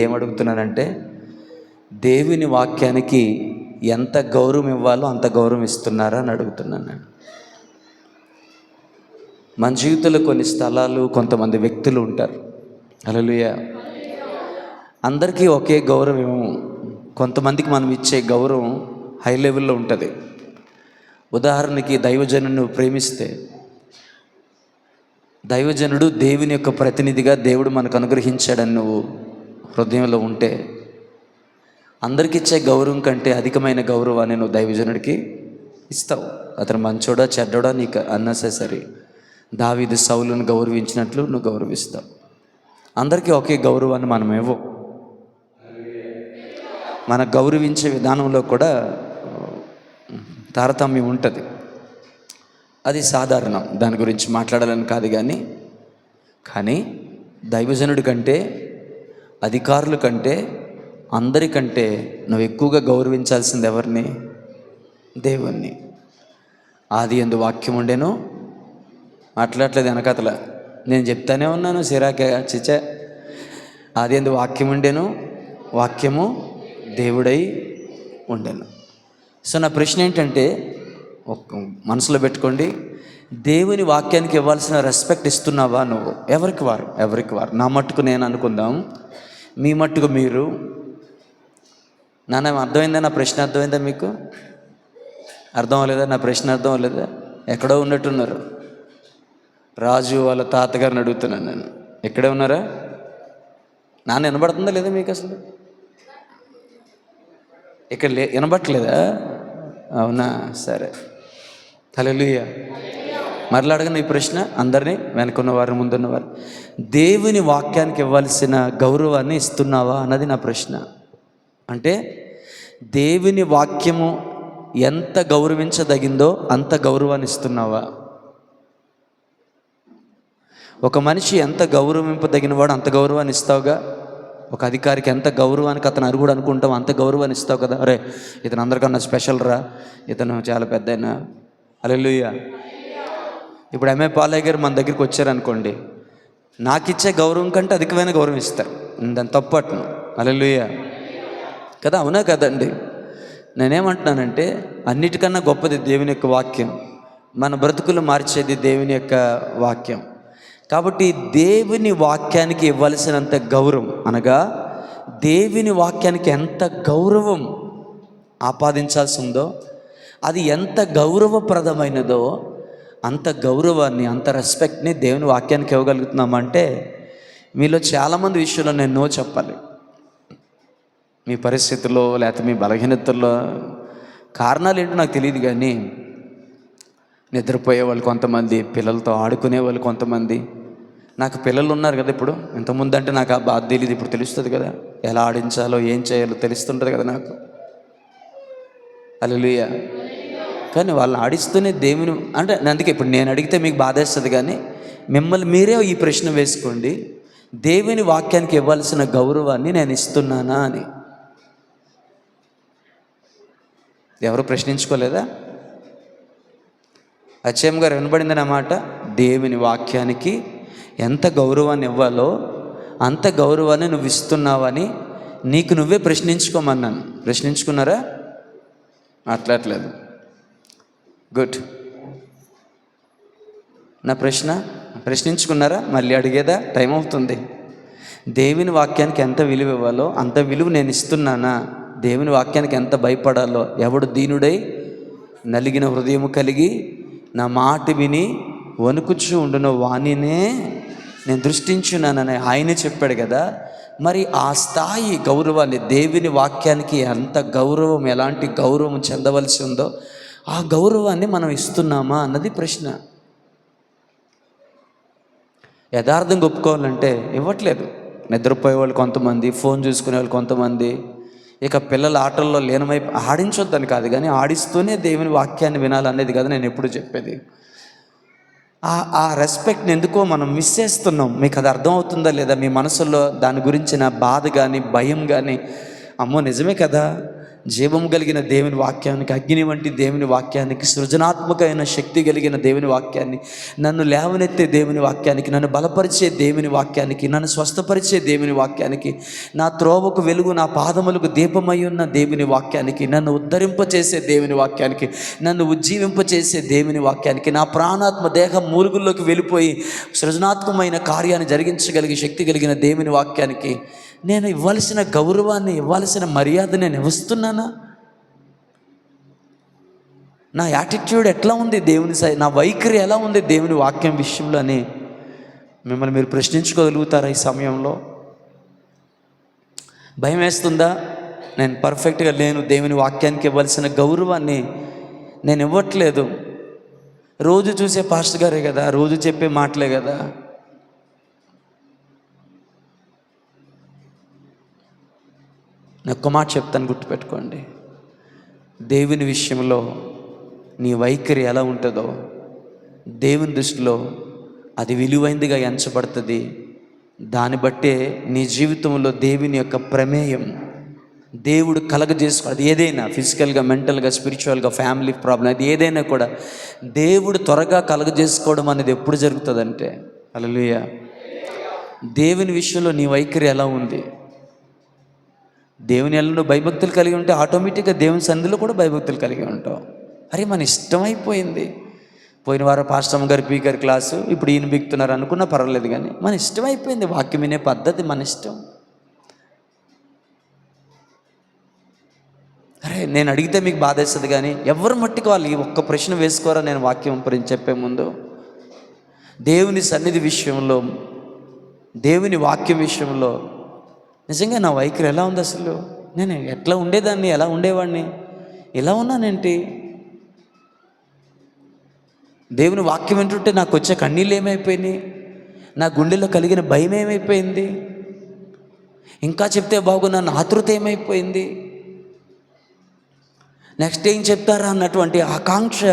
ఏమడుగుతున్నానంటే, దేవుని వాక్యానికి ఎంత గౌరవం ఇవ్వాలో అంత గౌరవం ఇస్తున్నారా అని అడుగుతున్నాను నేను. మన జీవితంలో కొన్ని స్థలాలు, కొంతమంది వ్యక్తులు ఉంటారు. హల్లెలూయా. అందరికీ ఒకే గౌరవం ఇవ్వము. కొంతమందికి మనం ఇచ్చే గౌరవం హై లెవెల్లో ఉంటుంది. ఉదాహరణకి దైవజనుని ప్రేమిస్తే, దైవజనుడు దేవుని యొక్క ప్రతినిధిగా దేవుడు మనకు అనుగ్రహించాడని నువ్వు హృదయంలో ఉంటే, అందరికి ఇచ్చే గౌరవం కంటే అధికమైన గౌరవాన్ని నువ్వు దైవజనుడికి ఇస్తావు. అతను మంచోడా చెడ్డోడా నీకు అన్నెసెసరీ. దావీదు సౌలును గౌరవించినట్లు నువ్వు గౌరవిస్తావు. అందరికీ ఒకే గౌరవాన్ని మనం ఇవ్వం. మన గౌరవించే విధానంలో కూడా తారతమ్యం ఉంటుంది. అది సాధారణం, దాని గురించి మాట్లాడాలని కాదు. కానీ దైవజనుడి కంటే, అధికారుల కంటే, అందరికంటే నువ్వు ఎక్కువగా గౌరవించాల్సింది ఎవరిని? దేవుణ్ణి. ఆదియందు వాక్యం ఉండెను. మాట్లాడలేదు వెనకతల, నేను చెప్తానే ఉన్నాను సిరాకే చిచ్చే. ఆదియందు వాక్యం ఉండెను, వాక్యము దేవుడై ఉండెను. సో నా ప్రశ్న ఏంటంటే, మనసులో పెట్టుకోండి, దేవుని వాక్యానికి ఇవ్వాల్సిన రెస్పెక్ట్ ఇస్తున్నావా నువ్వు? ఎవరికి వారు. నా మట్టుకు నేను అనుకుందాం, మీ మట్టుకు మీరు. నాన్న అర్థమైందా? నా ప్రశ్న అర్థమైందా మీకు? అర్థం అవ్వలేదా? నా ప్రశ్న అర్థం అవ్వలేదా? ఎక్కడో ఉన్నట్టున్నారు. రాజు వాళ్ళ తాతగారిని అడుగుతున్నాను నేను. ఎక్కడే ఉన్నారా? నాన్న వినబడుతుందా లేదా మీకు? అసలు ఇక్కడ వినబట్టలేదా? అవునా, సరే. హల్లెలూయా. మరలా అడగను ఈ ప్రశ్న అందరినీ, వెనుకున్నవారు ముందున్నవారు. దేవుని వాక్యానికి ఇవ్వాల్సిన గౌరవాన్ని ఇస్తున్నావా అన్నది నా ప్రశ్న. అంటే దేవుని వాక్యము ఎంత గౌరవించదగిందో అంత గౌరవాన్ని ఇస్తున్నావా? ఒక మనిషి ఎంత గౌరవింపదగినవాడు అంత గౌరవాన్ని ఇస్తావుగా. ఒక అధికారికి ఎంత గౌరవానికి అతను అరుగుడు అనుకుంటావు అంత గౌరవాన్ని ఇస్తావు కదా. అరే ఇతను అందరికన్నా స్పెషల్ రా, ఇతను చాలా పెద్ద అయినా. హల్లెలూయా. ఇప్పుడు ఎంఏ పాలయ్య గారు మన దగ్గరికి వచ్చారనుకోండి, నాకు ఇచ్చే గౌరవం కంటే అధికమైన గౌరవం ఇస్తారు. దాన్ని తప్పట్ను. హల్లెలూయా కదా, అవునా కదండి? నేనేమంటున్నానంటే, అన్నిటికన్నా గొప్పది దేవుని యొక్క వాక్యం. మన బ్రతుకులు మార్చేది దేవుని యొక్క వాక్యం. కాబట్టి దేవుని వాక్యానికి ఇవ్వాల్సినంత గౌరవం, అనగా దేవుని వాక్యానికి ఎంత గౌరవం ఆపాదించాల్సి ఉందో, అది ఎంత గౌరవప్రదమైనదో అంత గౌరవాన్ని, అంత రెస్పెక్ట్ని దేవుని వాక్యానికి ఇవ్వగలుగుతున్నామంటే, మీలో చాలామంది విషయంలో నేను నో చెప్పాలి. మీ పరిస్థితుల్లో లేకపోతే మీ బలహీనతల్లో కారణాలు ఏంటో నాకు తెలియదు, కానీ నిద్రపోయే వాళ్ళు కొంతమంది, పిల్లలతో ఆడుకునే వాళ్ళు కొంతమంది. నాకు పిల్లలు ఉన్నారు కదా ఇప్పుడు. ఇంతకుముందు అంటే నాకు ఆ బాధ తెలియదు, ఇప్పుడు తెలుస్తుంది కదా. ఎలా ఆడించాలో ఏం చేయాలో తెలుస్తుంటుంది కదా నాకు. హల్లెలూయా. కానీ వాళ్ళు ఆడిస్తూనే దేవుని, అంటే అందుకే ఇప్పుడు నేను అడిగితే మీకు బాధేస్తుంది, కానీ మిమ్మల్ని మీరే ఈ ప్రశ్న వేసుకోండి, దేవుని వాక్యానికి ఇవ్వాల్సిన గౌరవాన్ని నేను ఇస్తున్నానా అని. ఎవరు ప్రశ్నించుకోలేదా? అచ్చయ్య గారు వినబడిందని అన్నమాట. దేవుని వాక్యానికి ఎంత గౌరవాన్ని ఇవ్వాలో అంత గౌరవాన్ని నువ్వు ఇస్తున్నావని నీకు నువ్వే ప్రశ్నించుకోమన్నాను. ప్రశ్నించుకున్నారా? మాట్లాడలేదు. గుడ్. నా ప్రశ్న ప్రశ్నించుకున్నారా? మళ్ళీ అడిగేదా? టైం అవుతుంది. దేవుని వాక్యానికి ఎంత విలువ ఇవ్వాలో అంత విలువ నేను ఇస్తున్నానా? దేవుని వాక్యానికి ఎంత భయపడాలో, ఎవడు దీనుడై నలిగిన హృదయము కలిగి నా మాట విని వణుకుచు ఉండున వాణినే నేను దృష్టించున్నానని ఆయనే చెప్పాడు కదా. మరి ఆ స్థాయి గౌరవాన్ని, దేవుని వాక్యానికి ఎంత గౌరవం, ఎలాంటి గౌరవం చెందవలసి ఉందో ఆ గౌరవాన్ని మనం ఇస్తున్నామా అన్నది ప్రశ్న. యథార్థంగా ఒప్పుకోవాలంటే ఇవ్వట్లేదు. నిద్రపోయే వాళ్ళు కొంతమంది, ఫోన్ చూసుకునే వాళ్ళు కొంతమంది, ఇక పిల్లల ఆటల్లో లీనమై, ఆడించొద్దని కాదు కానీ ఆడిస్తూనే దేవుని వాక్యాన్ని వినాలనేది కదా నేను ఎప్పుడు చెప్పేది. ఆ రెస్పెక్ట్ని ఎందుకో మనం మిస్ చేస్తున్నాం. మీకు అది అర్థమవుతుందా లేదా? మీ మనసులో దాని గురించిన బాధ కానీ భయం కానీ, అమ్మో నిజమే కదా, జీవం కలిగిన దేవుని వాక్యానికి, అగ్ని వంటి దేవుని వాక్యానికి, సృజనాత్మకమైన శక్తి కలిగిన దేవుని వాక్యాన్ని, నన్ను లేవనెత్తే దేవుని వాక్యానికి, నన్ను బలపరిచే దేవుని వాక్యానికి, నన్ను స్వస్థపరిచే దేవుని వాక్యానికి, నా త్రోవకు వెలుగు, నా పాదములకు దీపమై ఉన్న దేవుని వాక్యానికి, నన్ను ఉద్ధరింపచేసే దేవుని వాక్యానికి, నన్ను ఉజ్జీవింపచేసే దేవుని వాక్యానికి, నా ప్రాణాత్మ దేహం మూలుగుల్లోకి వెళ్ళిపోయి సృజనాత్మకమైన కార్యాన్ని జరిగించగలిగే శక్తి కలిగిన దేవుని వాక్యానికి నేను ఇవ్వాల్సిన గౌరవాన్ని, ఇవ్వాల్సిన మర్యాద నేను ఇస్తున్నానా? నా యాటిట్యూడ్ ఎట్లా ఉంది దేవుని నా వైఖరి ఎలా ఉంది దేవుని వాక్యం విషయంలో అని మిమ్మల్ని మీరు ప్రశ్నించుకోగలుగుతారా? ఈ సమయంలో భయం వేస్తుందా? నేను పర్ఫెక్ట్గా లేను, దేవుని వాక్యానికి ఇవ్వాల్సిన గౌరవాన్ని నేను ఇవ్వట్లేదు. రోజు చూసే పాస్టర్ గారే కదా, రోజు చెప్పే మాటలే కదా. ఒక్క మాట చెప్తాను, గుర్తుపెట్టుకోండి. దేవుని విషయంలో నీ వైఖరి ఎలా ఉంటుందో దేవుని దృష్టిలో అది విలువైందిగా ఎంచబడుతుంది. దాన్ని బట్టే నీ జీవితంలో దేవుని యొక్క ప్రమేయం, దేవుడు కలగజేసుకో, అది ఏదైనా ఫిజికల్గా, మెంటల్గా, స్పిరిచువల్గా, ఫ్యామిలీ ప్రాబ్లం, అది ఏదైనా కూడా దేవుడు త్వరగా కలగజేసుకోవడం అనేది ఎప్పుడు జరుగుతుందంటే, హల్లెలూయా, దేవుని విషయంలో నీ వైఖరి ఎలా ఉంది. దేవుని ఎల్లో భయభక్తులు కలిగి ఉంటే ఆటోమేటిక్గా దేవుని సన్నిధిలో కూడా భయభక్తులు కలిగి ఉంటావు. అరే మన ఇష్టమైపోయింది, పోయిన వారం పాస్టర్ గారు పీకర్ క్లాసు, ఇప్పుడు ఈయన బిగుతున్నారు అనుకున్నా పర్వాలేదు, కానీ మన ఇష్టమైపోయింది. వాక్యం వినే పద్ధతి మన ఇష్టం. అరే నేను అడిగితే మీకు బాధేస్తుంది, కానీ ఎవరు మట్టికి వాళ్ళు ఈ ఒక్క ప్రశ్న వేసుకోరా నేను వాక్యం గురించి చెప్పే ముందు. దేవుని సన్నిధి విషయంలో, దేవుని వాక్యం విషయంలో నిజంగా నా వైఖరి ఎలా ఉంది? అసలు నేను ఎట్లా ఉండేదాన్ని, ఎలా ఉండేవాడిని, ఎలా ఉన్నానేంటి? దేవుని వాక్యం వింటుంటే నాకు వచ్చే కన్నీళ్ళు ఏమైపోయినాయి? నా గుండెలో కలిగిన భయం ఏమైపోయింది? ఇంకా చెప్తే బాగున్నా ఆతృత ఏమైపోయింది? నెక్స్ట్ ఏం చెప్తారా అన్నటువంటి ఆకాంక్ష,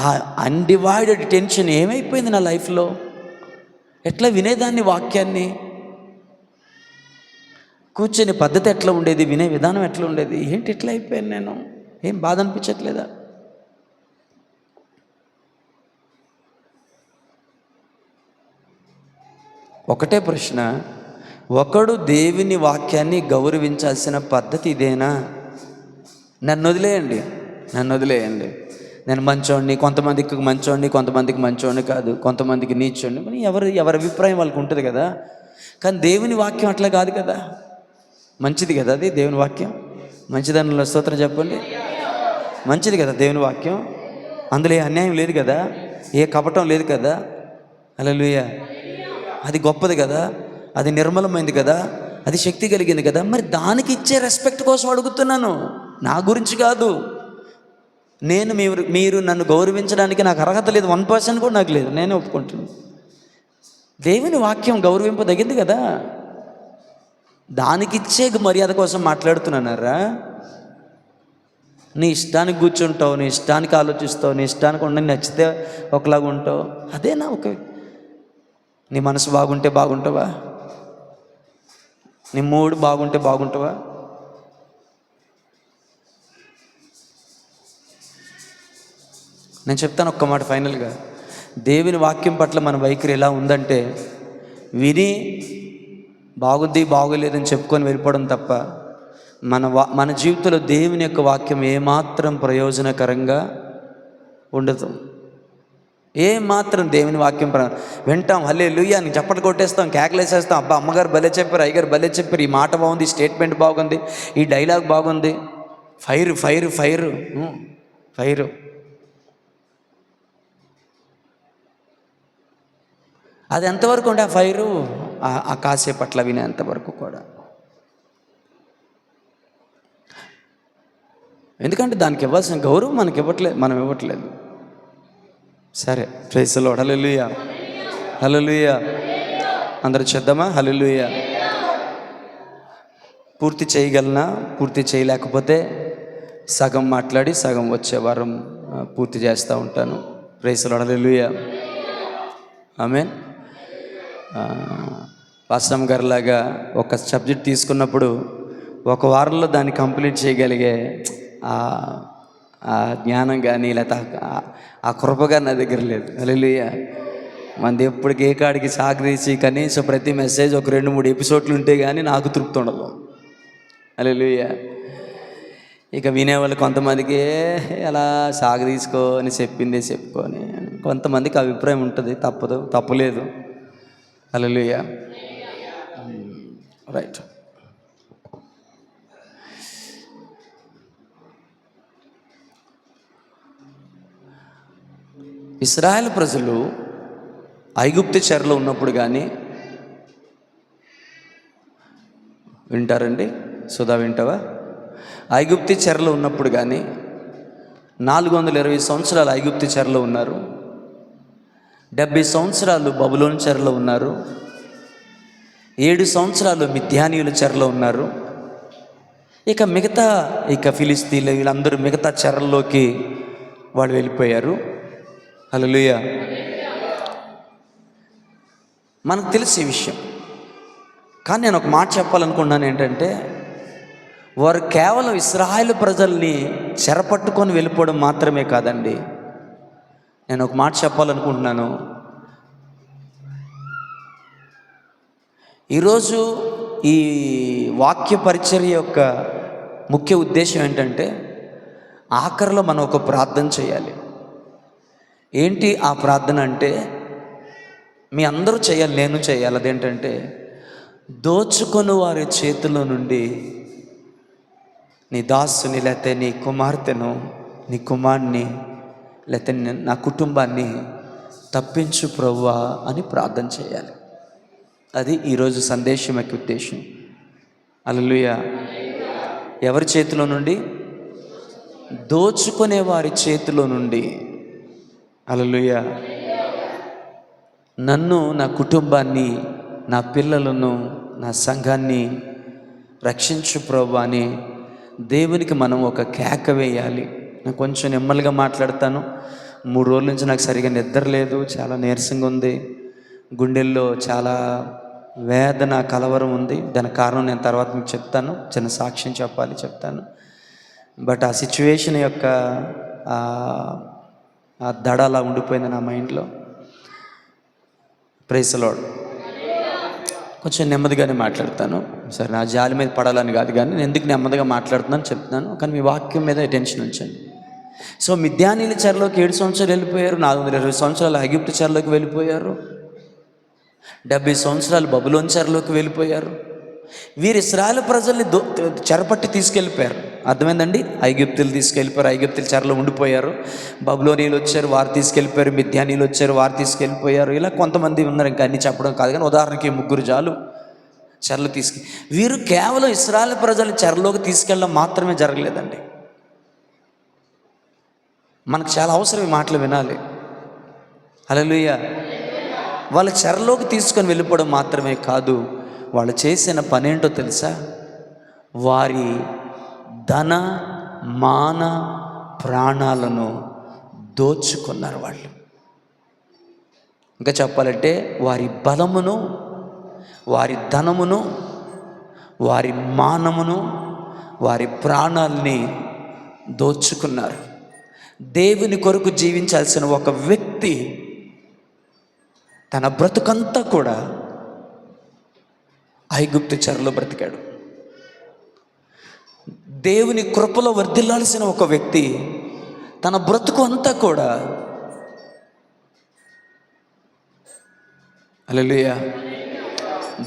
ఆ అన్డివైడెడ్ టెన్షన్ ఏమైపోయింది నా లైఫ్లో? ఎట్లా వినేదాన్ని వాక్యాన్ని? కూర్చొని పద్ధతి ఎట్లా ఉండేది, వినే విధానం ఎట్లా ఉండేది, ఏంటి ఎట్లా అయిపోయాను నేను? ఏం బాధ అనిపించట్లేదా? ఒకటే ప్రశ్న, ఒకడు దేవుని వాక్యాన్ని గౌరవించాల్సిన పద్ధతి ఇదేనా? నన్ను వదిలేయండి, నన్ను వదిలేయండి. నేను మంచోడిని, కొంతమందికి మంచోడిని, కొంతమందికి మంచోడిని కాదు, కొంతమందికి నీచోడిని, ఎవరి అభిప్రాయం వాళ్ళకి ఉంటుంది కదా. కానీ దేవుని వాక్యం అట్లా కాదు కదా. మంచిది కదా అది, దేవుని వాక్యం మంచిదన్న స్తోత్రం చెప్పండి. మంచిది కదా దేవుని వాక్యం, అందులో ఏ అన్యాయం లేదు కదా, ఏ కపటం లేదు కదా. హల్లెలూయా, అది గొప్పది కదా, అది నిర్మలమైంది కదా, అది శక్తి కలిగింది కదా. మరి దానికి ఇచ్చే రెస్పెక్ట్ కోసం అడుగుతున్నాను, నా గురించి కాదు. నేను మీరు నన్ను గౌరవించడానికి నాకు అర్హత లేదు, 1% కూడా నాకు లేదు, నేనే ఒప్పుకుంటున్నాను. దేవుని వాక్యం గౌరవింపదగింది కదా, దానికిచ్చే మర్యాద కోసం మాట్లాడుతున్నారా? నీ ఇష్టానికి కూర్చుంటావు, నీ ఇష్టానికి ఆలోచిస్తావు, నీ ఇష్టానికి ఉండి నచ్చితే ఒకలాగా ఉంటావు, అదేనా? నీ మనసు బాగుంటే బాగుంటావా? నీ మూడు బాగుంటే బాగుంటావా? నేను చెప్తాను ఒక్క మాట ఫైనల్గా. దేవుని వాక్యం పట్ల మన వైఖరి ఎలా ఉందంటే, విని బాగుంది బాగోలేదని చెప్పుకొని వెళ్ళిపోవడం తప్ప మన జీవితంలో దేవుని యొక్క వాక్యం ఏమాత్రం ప్రయోజనకరంగా ఉండదు. ఏమాత్రం దేవుని వాక్యం వింటాం, హల్లెలూయా అని చప్పట్లు కొట్టేస్తాం, కేకలేసేస్తాం, అబ్బా అమ్మగారు భలే చెప్పారు, అయ్యగారు భలే చెప్పారు, ఈ మాట బాగుంది, ఈ స్టేట్మెంట్ బాగుంది, ఈ డైలాగ్ బాగుంది, ఫైర్ ఫైర్ ఫైర్ ఫైర్. అది ఎంతవరకు ఉండే ఆ ఫైరు? ఆ కాసేపట్ల వినేంతవరకు కూడా. ఎందుకంటే దానికి ఇవ్వాల్సిన గౌరవం మనకి మనం ఇవ్వట్లేదు. సరే, ప్రైజ్ ది లార్డ్, హల్లెలూయా, హల్లెలూయా. అందరూ చేద్దామా? హల్లెలూయా. పూర్తి చేయగలనా? పూర్తి చేయలేకపోతే సగం మాట్లాడి సగం వచ్చే వారం పూర్తి చేస్తూ ఉంటాను. Praise the lord, hallelujah, amen. Pastor గారిలాగా ఒక సబ్జెక్ట్ తీసుకున్నప్పుడు ఒక వారంలో దాన్ని కంప్లీట్ చేయగలిగే ఆ జ్ఞానం కానీ లేకపోతే ఆ కృప కానీ నా దగ్గర లేదు. హల్లెలూయా. మనది ఎప్పటికి ఏ కాడికి సాగదీసి కనీసం ప్రతి మెసేజ్ ఒక 2-3 ఎపిసోడ్లు ఉంటే కానీ నాకు తృప్తి ఉండదు. హల్లెలూయా. ఇక వినేవాళ్ళు కొంతమందికి అలా సాగదీసుకొని చెప్పిందే చెప్పుకొని, కొంతమందికి అభిప్రాయం ఉంటుంది, తప్పులేదు. హల్లెలూయా. రైట్. ఇశ్రాయేలు ప్రజలు ఐగుప్తు చెరలో ఉన్నప్పుడు కానీ, వింటారండి సుధా, వింటావా? ఐగుప్తు చెరలో ఉన్నప్పుడు కానీ 420 సంవత్సరాలు ఐగుప్తు చెరలో ఉన్నారు. 70 సంవత్సరాలు బబులోను చెరలో ఉన్నారు. 7 సంవత్సరాలు మిద్యానీయుల చెరలో ఉన్నారు. ఇక ఫిలిస్తీన్లు వీళ్ళందరూ మిగతా చెరల్లోకి వాళ్ళు వెళ్ళిపోయారు. హల్లెలూయా. మనకు తెలిసే విషయం. కానీ నేను ఒక మాట చెప్పాలనుకున్నాను, ఏంటంటే వారు కేవలం ఇశ్రాయేలు ప్రజల్ని చెరపట్టుకొని వెళ్ళిపోవడం మాత్రమే కాదండి. నేను ఒక మాట చెప్పాలనుకుంటున్నాను. ఈరోజు ఈ వాక్య పరిచర్య యొక్క ముఖ్య ఉద్దేశం ఏంటంటే, ఆఖరిలో మనం ఒక ప్రార్థన చేయాలి. ఏంటి ఆ ప్రార్థన అంటే, మీ అందరూ చేయాలి, నేను చేయాలి. అదేంటంటే, దోచుకొని వారి చేతిలో నుండి నీ దాసుని, లేకపోతే నీ కుమార్తెను, నీ కుమారుని, లేకపోతే నా కుటుంబాన్ని తప్పించు ప్రభువా అని ప్రార్థన చేయాలి. అది ఈరోజు సందేశం యొక్క ఉద్దేశం. హల్లెలూయా. ఎవరి చేతిలో నుండి? దోచుకునే వారి చేతిలో నుండి. హల్లెలూయా. నన్ను, నా కుటుంబాన్ని, నా పిల్లలను, నా సంఘాన్ని రక్షించు ప్రభువా అని దేవునికి మనం ఒక కేక వేయాలి. నేను కొంచెం నెమ్మదిగా మాట్లాడతాను. 3 రోజుల నుంచి నాకు సరిగా నిద్ర లేదు, చాలా నీరసంగా ఉంది, గుండెల్లో చాలా వేదన, కలవరం ఉంది. దానికి కారణం నేను తర్వాత మీకు చెప్తాను, చిన్న సాక్ష్యం చెప్తాను. బట్ ఆ సిచ్యువేషన్ యొక్క ఆ దడ అలా ఉండిపోయింది నా మైండ్లో. Praise the Lord. కొంచెం నెమ్మదిగానే మాట్లాడతాను. సరే, నా జాలి మీద పడాలని కాదు, కానీ నేను ఎందుకు నెమ్మదిగా మాట్లాడుతున్నాను చెప్తున్నాను, కానీ మీ వాక్యం మీద అటెన్షన్ ఉంచండి. సో మిద్యానీయుల చెరలోకి 7 సంవత్సరాలు వెళ్ళిపోయారు. 420 సంవత్సరాలు ఐగుప్తు చెరలోకి వెళ్ళిపోయారు. 70 సంవత్సరాలు బబులోను చెరలోకి వెళ్ళిపోయారు. వీరు ఇశ్రాయేలు ప్రజల్ని చెరపట్టి తీసుకెళ్ళిపోయారు. అర్థమైందండి? ఐగుప్తులు తీసుకెళ్ళిపోయారు, ఐగుప్తుల చెరలో ఉండిపోయారు. బబులోనీయులు వచ్చారు, వారు తీసుకెళ్ళిపోయారు. మిద్యానీయులు వచ్చారు, వారు తీసుకెళ్ళిపోయారు. ఇలా కొంతమంది ఉన్నారు, ఇంకా అన్ని చెప్పడం కాదు, కానీ ఉదాహరణకి 3 చాలు చెరలు వీరు కేవలం ఇశ్రాయేలు ప్రజల్ని చెరలోకి తీసుకెళ్ళడం మాత్రమే జరగలేదండి. మనకు చాలా అవసరం ఈ మాటలు వినాలి. హల్లెలూయా. వాళ్ళ చెరలోకి తీసుకొని వెళ్ళిపోవడం మాత్రమే కాదు, వాళ్ళు చేసిన పనేంటో తెలుసా? వారి ధన, మాన, ప్రాణాలను దోచుకున్నారు వాళ్ళు. ఇంకా చెప్పాలంటే వారి బలమును, వారి ధనమును, వారి మానమును, వారి ప్రాణాలని దోచుకున్నారు. దేవుని కొరకు జీవించాల్సిన ఒక వ్యక్తి తన బ్రతుకంతా కూడా ఐగుప్తు చెరలో బ్రతికాడు. దేవుని కృపలో వర్ధిల్లాల్సిన ఒక వ్యక్తి తన బ్రతుకు అంతా కూడా హల్లెలూయా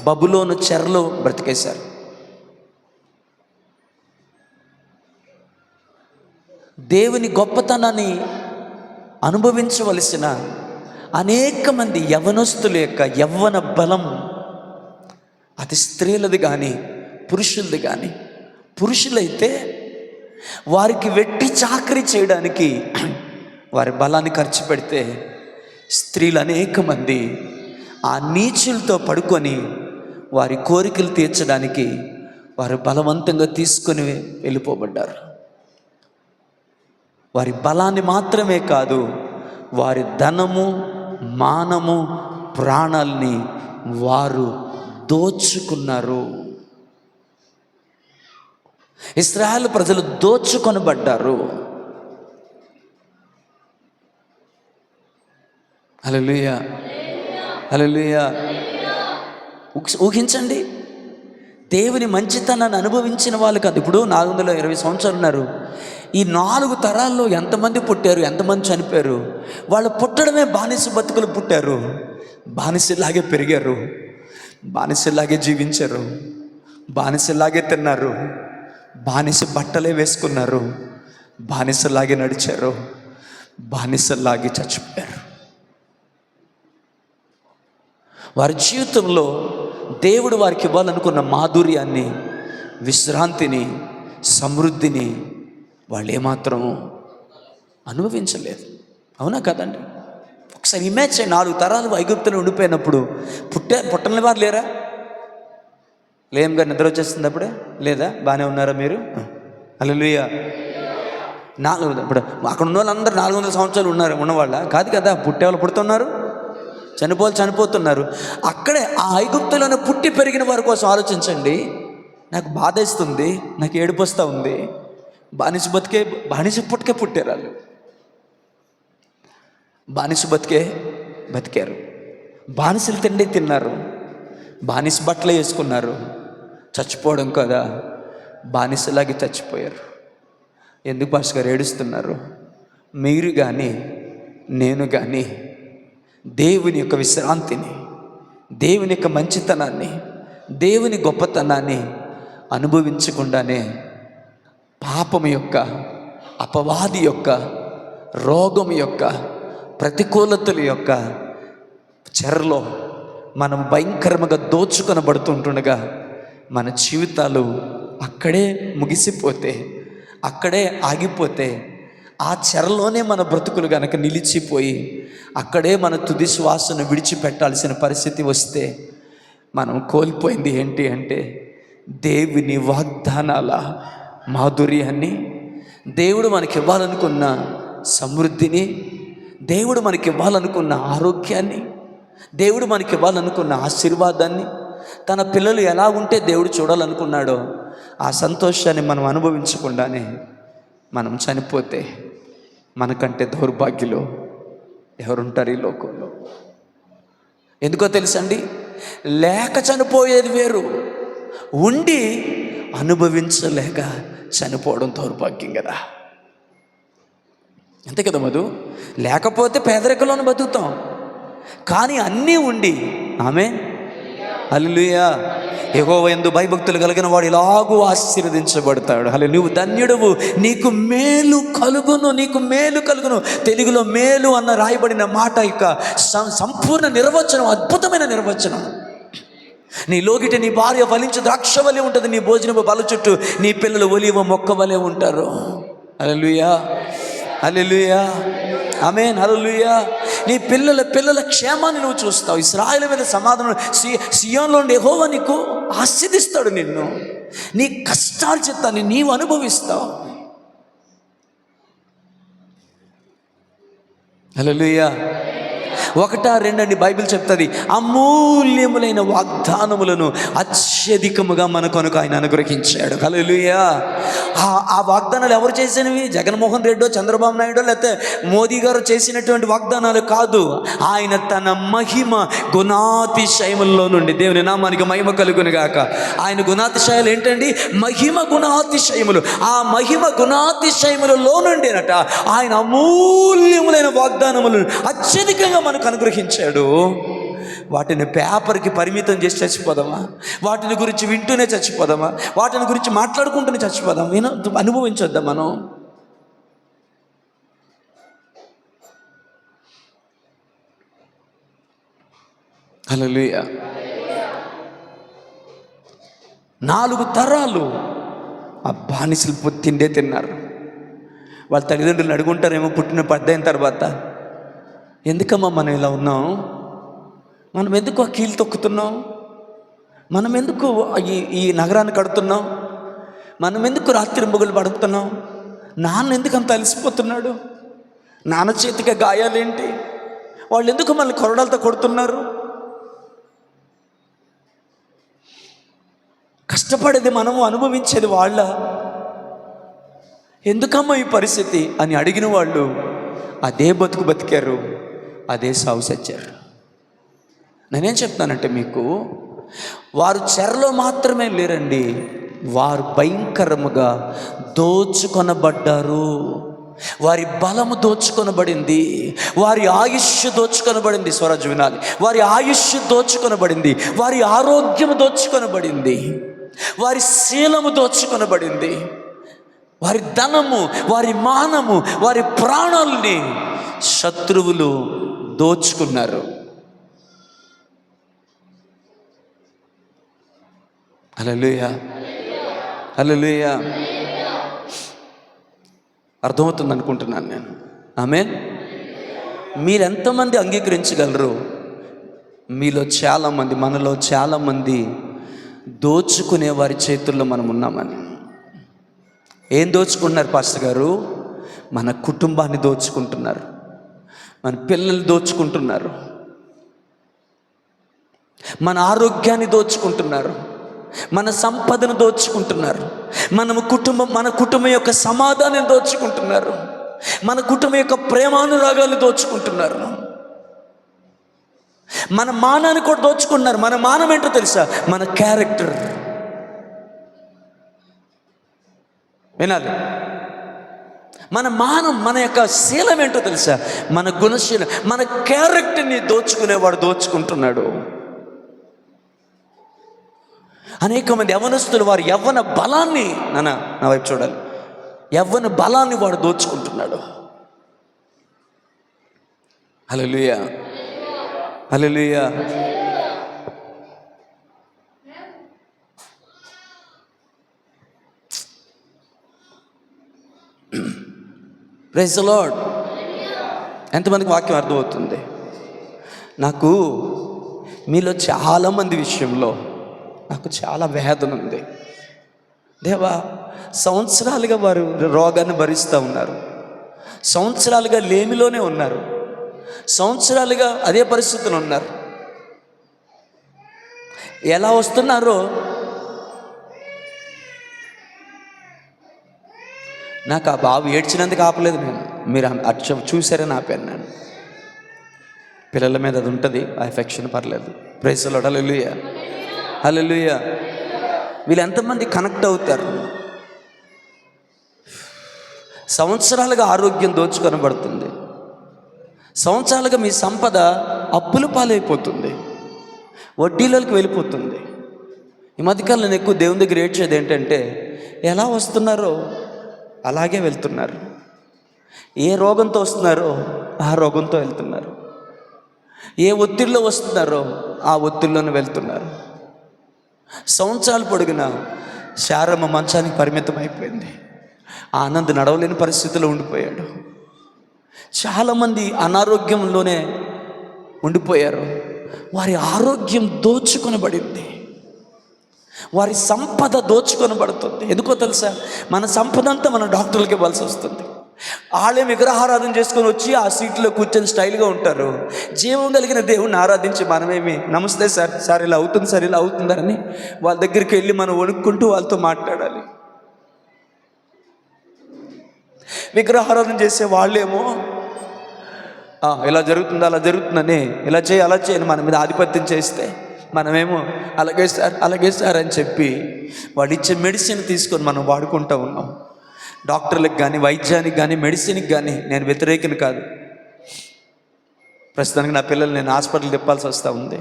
బబులోను చెరలో బ్రతికేశారు. దేవుని గొప్పతనాన్ని అనుభవించవలసిన అనేక మంది యవ్వనస్తుల యొక్క యవ్వన బలం, అది స్త్రీలది కానీ పురుషులది కానీ, పురుషులైతే వారికి వెట్టి చాకరీ చేయడానికి వారి బలాన్ని ఖర్చు పెడితే, స్త్రీలు అనేక మంది ఆ నీచులతో పడుకొని వారి కోరికలు తీర్చడానికి వారు బలవంతంగా తీసుకొని వెళ్ళిపోబడ్డారు. వారి బలాన్ని మాత్రమే కాదు, వారి ధనము, మానము, ప్రాణాలని వారు దోచుకున్నారు. ఇశ్రాయేలు ప్రజలు దోచుకొనబడ్డారు. హల్లెలూయా, హల్లెలూయా. ఊహించండి, దేవుని మంచితనాన్ని అనుభవించిన వాళ్ళు కాదు. ఇప్పుడు 420 సంవత్సరాలు ఉన్నారు. ఈ 4 తరాల్లో ఎంతమంది పుట్టారు, ఎంతమంది చనిపోయారు? వాళ్ళు పుట్టడమే బానిస బతుకులు పుట్టారు, బానిసలాగే పెరిగారు, బానిసలాగే జీవించారు, బానిసలాగే తిన్నారు, బానిస బట్టలే వేసుకున్నారు, బానిసలాగే నడిచారు, బానిసలాగే చచ్చిపోయారు. వారి జీవితంలో దేవుడు వారికి ఇవ్వాలనుకున్న మాధుర్యాన్ని, విశ్రాంతిని, సమృద్ధిని వాళ్ళు ఏమాత్రం అనుభవించలేదు. అవునా కదండి? ఒకసారి ఇమేజ్ చేయండి, 4 తరాలు ఐగుప్తులో ఉండిపోయినప్పుడు పుట్టని వారు లేరా? లేం గారు నిద్ర వచ్చేస్తుంది అప్పుడే లేదా? బాగానే ఉన్నారా మీరు? హల్లెలూయా. ఇప్పుడు అక్కడ ఉన్న వాళ్ళందరూ 400 సంవత్సరాలు ఉన్నవాళ్ళ కాదు కదా. పుట్టేవాళ్ళు పుడుతున్నారు, చనిపోతున్నారు. అక్కడే ఆ ఐగుప్తులను పుట్టి పెరిగిన వారి కోసం ఆలోచించండి. నాకు బాధ ఇస్తుంది, నాకు ఏడుపు వస్తూ ఉంది. బానిస పుట్టుకే పుట్టారు వాళ్ళు, బానిస బతికారు, బానిసలు తిన్నారు, బానిస బట్టలు వేసుకున్నారు. చచ్చిపోవడం కదా, బానిసలాగే చచ్చిపోయారు. ఎందుకు పాస్టర్ గారు ఏడుస్తున్నారు? మీరు కానీ నేను కానీ దేవుని యొక్క విశ్రాంతిని, దేవుని యొక్క మంచితనాన్ని, దేవుని గొప్పతనాన్ని అనుభవించకుండానే పాపము యొక్క, అపవాది యొక్క, రోగం యొక్క, ప్రతికూలతల యొక్క చెరలో మనం భయంకరంగా దోచుకొనబడుతుంటుండగా మన జీవితాలు అక్కడే ముగిసిపోతే, అక్కడే ఆగిపోతే, ఆ చెరలోనే మన బ్రతుకులు గనక నిలిచిపోయి అక్కడే మన తుది శ్వాసను విడిచిపెట్టాల్సిన పరిస్థితి వస్తే మనం కోల్పోయింది ఏంటి అంటే దేవుని వాగ్దానాల మాధుర్యాన్ని, దేవుడు మనకి ఇవ్వాలనుకున్న సమృద్ధిని, దేవుడు మనకి ఇవ్వాలనుకున్న ఆరోగ్యాన్ని, దేవుడు మనకి ఇవ్వాలనుకున్న ఆశీర్వాదాన్ని, తన పిల్లలు ఎలా ఉంటే దేవుడు చూడాలనుకున్నాడో ఆ సంతోషాన్ని మనం అనుభవించకుండానే మనం చనిపోతే మనకంటే దౌర్భాగ్యులు ఎవరుంటారు ఈ లోకంలో? ఎందుకో తెలుసండి, లేక చనిపోయేది వేరు, ఉండి అనుభవించలేక చనిపోవడం దౌర్భాగ్యం కదా. అంతే కదా మధు? లేకపోతే పేదరికంలోనే బతుకుతాం, కానీ అన్నీ ఉండి హల్లెలూయా, యెహోవా యందు భయభక్తులు కలిగిన వాడు ఇలాగూ ఆశీర్వదించబడతాడు. హల్లెలూయా. నువ్వు ధన్యుడవు, నీకు మేలు కలుగును. తెలుగులో మేలు అన్న రాయబడిన మాట యొక్క సంపూర్ణ నిర్వచనం, అద్భుతమైన నిర్వచనం. నీ లోగిట నీ భార్య ఫలించు ద్రాక్ష వలె ఉంటుంది, నీ భోజనము బల చుట్టూ నీ పిల్లలు ఒలీవ మొక్క వలె ఉంటారు. హల్లెలూయా, హల్లెలూయా, ఆమేన్, హల్లెలూయా. నీ పిల్లల క్షేమాన్ని నువ్వు చూస్తావు. ఇశ్రాయేలు మీద సమాధానం, సియోనులో ఉండే యెహోవా నీకు ఆశీర్వదిస్తాడు. నిన్ను, నీ కష్టాల చిత్తాన్ని నీవు అనుభవిస్తావు. హల్లెలూయా. 1-2 బైబిల్ చెప్తుంది, అమూల్యములైన వాగ్దానములను అత్యధికముగా మనకు ఆయన అనుగ్రహించాడు. హల్లెలూయా. ఆ వాగ్దానాలు ఎవరు చేసినవి? జగన్మోహన్ రెడ్డో, చంద్రబాబు నాయుడో, లేకపోతే మోదీ గారు చేసినటువంటి వాగ్దానాలు కాదు. ఆయన తన మహిమ గుణాతిశయముల్లో నుండి, దేవుని నామానికి మహిమ కలుగును గాక. ఆయన గుణాతిశయాలు ఏంటండి? మహిమ గుణాతిశయములు. ఆ మహిమ గుణాతిశయములలో నుండినట ఆయన అమూల్యములైన వాగ్దానములను అత్యధికంగా మనకు అనుగ్రహించాడు. వాటిని పేపర్కి పరిమితం చేసి చచ్చిపోదామా? వాటిని గురించి వింటూనే చచ్చిపోదామా? వాటిని గురించి మాట్లాడుకుంటూనే చచ్చిపోదాం? అనుభవించొద్దాం మనం? హల్లెలూయా. 4 తరాలు ఆ బానిసలు తిండే తిన్నారు. వాళ్ళ తల్లిదండ్రులు అడుగుంటారేమో పుట్టిన పెద్దయిన తర్వాత, ఎందుకమ్మా మనం ఇలా ఉన్నాం? మనం ఎందుకు ఆ కీలు తొక్కుతున్నాం? మనం ఎందుకు ఈ నగరాన్ని కడుతున్నాం? మనం ఎందుకు రాత్రింబగళ్ళు పడుతున్నాం? నాన్న ఎందుకు అంత అలసిపోతున్నాడు? నాన్న చేతికి గాయాలేంటి? వాళ్ళు ఎందుకు మనల్ని కొరడాలతో కొడుతున్నారు? కష్టపడేది మనము, అనుభవించేది వాళ్ళ. ఎందుకమ్మా ఈ పరిస్థితి అని అడిగిన వాళ్ళు అదే బతుకు బతికారు, అదే సాగు సచ్చారు. నేనేం చెప్తానంటే మీకు, వారు చెరలో మాత్రమే లేరండి, వారు భయంకరముగా దోచుకొనబడ్డారు. వారి బలము దోచుకొనబడింది, వారి ఆయుష్ దోచుకొనబడింది. స్వరాజ్యం వినాలి. వారి ఆయుష్ దోచుకొనబడింది, వారి ఆరోగ్యము దోచుకొనబడింది, వారి శీలము దోచుకొనబడింది, వారి ధనము, వారి మానము, వారి ప్రాణాలని శత్రువులు దోచుకున్నారు. హల్లెలూయా, హల్లెలూయా. అర్థమవుతుంది అనుకుంటున్నాను నేను. ఆమేన్. మీరెంతమంది అంగీకరించగలరు? మీలో చాలామంది, మనలో చాలామంది దోచుకునే వారి చేతుల్లో మనం ఉన్నామని. ఏం దోచుకుంటున్నారు పాస్టర్ గారు? మన కుటుంబాన్ని దోచుకుంటున్నారు, మన పిల్లలు దోచుకుంటున్నారు, మన ఆరోగ్యాన్ని దోచుకుంటున్నారు, మన సంపదను దోచుకుంటున్నారు, మన కుటుంబం యొక్క సమాధానం దోచుకుంటున్నారు, మన కుటుంబం యొక్క ప్రేమానురాగాలు దోచుకుంటున్నారు, మన మానాన్ని కూడా దోచుకుంటున్నారు. మన మానం ఏంటో తెలుసా? మన క్యారెక్టర్. వినాలి. మన మానం, మన యొక్క శీలం ఏంటో తెలుసా? మన గుణశీలం, మన క్యారెక్టర్ని దోచుకునేవాడు దోచుకుంటున్నాడు. అనేక మంది యవ్వనస్తులు వారి యవ్వన బలాన్ని, నా వైపు చూడాలి, యవ్వన బలాన్ని వాడు దోచుకుంటున్నాడు. Hallelujah, hallelujah. Praise the lord. ఎంతమందికి వాక్యం అర్థమవుతుంది? నాకు మీలో చాలామంది విషయంలో నాకు చాలా వేదన ఉంది. దేవా, సంవత్సరాలుగా వారు రోగాన్ని భరిస్తూ ఉన్నారు, సంవత్సరాలుగా లేమిలోనే ఉన్నారు, సంవత్సరాలుగా అదే పరిస్థితులు ఉన్నారు. ఎలా వస్తున్నారో నాకు ఆ బాబు ఏడ్చినందుకు ఆపలేదు నేను. మీరు చూసారని ఆపాను నేను. పిల్లల మీద అది ఉంటుంది, ఆ ఎఫెక్షన్, పర్లేదు. Praise the lord. Hallelujah, hallelujah. వీళ్ళు ఎంతమంది కనెక్ట్ అవుతారు? సంవత్సరాలుగా ఆరోగ్యం దోచుకొనబడుతుంది, సంవత్సరాలుగా మీ సంపద అప్పుల పాలైపోతుంది, వడ్డీలోకి వెళ్ళిపోతుంది. ఈ మధ్యకాలం నేను ఎక్కువ దేవుని దగ్గర ఏడ్చేది ఏంటంటే, ఎలా వస్తున్నారో అలాగే వెళ్తున్నారు. ఏ రోగంతో వస్తున్నారో ఆ రోగంతో వెళ్తున్నారు, ఏ ఒత్తిడిలో వస్తున్నారో ఆ ఒత్తిడిలోనే వెళ్తున్నారు. సంవత్సరాలు పొడిగిన శారమ్మ మంచానికి పరిమితం అయిపోయింది, ఆనంద్ నడవలేని పరిస్థితిలో ఉండిపోయాడు. చాలామంది అనారోగ్యంలోనే ఉండిపోయారు. వారి ఆరోగ్యం దోచుకొనబడింది, వారి సంపద దోచుకొనబడుతుంది. ఎందుకో తెలుసా? మన సంపద అంతా మన డాక్టర్లకి ఇవ్వాల్సి వస్తుంది. వాళ్ళే విగ్రహారాధన చేసుకొని వచ్చి ఆ సీట్లో కూర్చొని స్టైల్గా ఉంటారు. జీవం కలిగిన దేవుణ్ణి ఆరాధించి మనమేమి, నమస్తే సార్, సార్ ఇలా అవుతుంది, సార్ ఇలా అవుతుందని వాళ్ళ దగ్గరికి వెళ్ళి మనం వణుక్కుంటూ వాళ్ళతో మాట్లాడాలి. విగ్రహారాధన చేసే వాళ్ళేమో ఇలా జరుగుతుంది, అలా జరుగుతుందని, ఇలా చేయి, అలా చేయని మన మీద ఆధిపత్యం చేస్తే మనమేమో అలాగే సార్, అలాగే సార్ అని చెప్పి వాళ్ళు ఇచ్చే మెడిసిన్ తీసుకొని మనం వాడుకుంటూ ఉన్నాం. డాక్టర్లకు కానీ, వైద్యానికి కానీ, మెడిసిన్కి కానీ నేను వ్యతిరేకిని కాదు. ప్రస్తుతానికి నా పిల్లలు నేను హాస్పిటల్ తిప్పాల్సి వస్తూ ఉంది.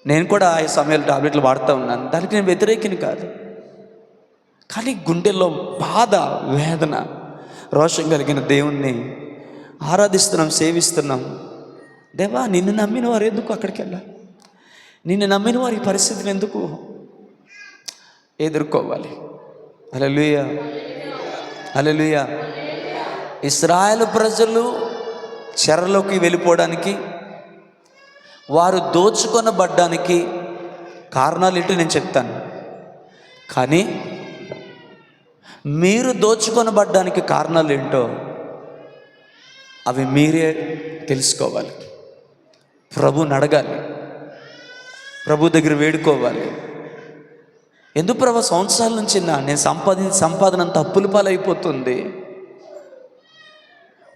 నేను కూడా ఆ సమయంలో టాబ్లెట్లు వాడుతూ ఉన్నాను, దానికి నేను వ్యతిరేకిని కాదు. కానీ గుండెల్లో బాధ, వేదన, రోషం కలిగిన దేవుణ్ణి ఆరాధిస్తున్నాం, సేవిస్తున్నాం. దేవా, నిన్ను నమ్మిన వారు ఎందుకు అక్కడికి వెళ్ళాలి? నిన్ను నమ్మిన వారి పరిస్థితిని ఎందుకు ఎదుర్కోవాలి? హల్లెలూయా, హల్లెలూయా. ఇశ్రాయేలు ప్రజలు చెరలోకి వెళ్ళిపోవడానికి, వారు దోచుకొనబడ్డానికి కారణాలు ఏంటో నేను చెప్తాను. కానీ మీరు దోచుకొనబడ్డానికి కారణాలు ఏంటో అవి మీరే తెలుసుకోవాలి. ప్రభుని అడగాలి, ప్రభు దగ్గర వేడుకోవాలి. ఎందుకు ప్రభా సంవత్సరాల నుంచి నేను సంపాదన అంత అప్పుల పాలైపోతుంది,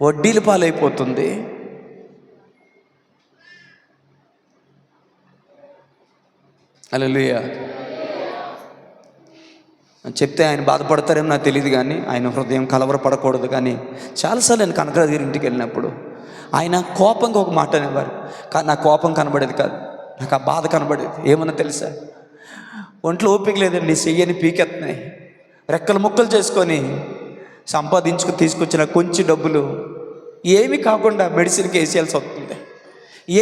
వడ్డీల పాలైపోతుంది. హల్లెలూయా. చెప్తే ఆయన బాధపడతారేమో నాకు తెలియదు, కానీ ఆయన హృదయం కలవరపడకూడదు. కానీ చాలాసార్లు నేను కనకరాజు గారి ఇంటికి వెళ్ళినప్పుడు ఆయన కోపంగా ఒక మాట అనేవారు. కానీ నా కోపం కనబడేది కాదు, నాకు ఆ బాధ కనబడేది. ఏమన్నా తెలుసా? ఒంట్లో ఓపిక లేదండి, చెయ్యని పీకెత్తున్నాయి, రెక్కలు ముక్కలు చేసుకొని సంపాదించుకుని తీసుకొచ్చిన కొంచెం డబ్బులు ఏమీ కాకుండా మెడిసిన్కి వేసేయాల్సి వస్తుంది,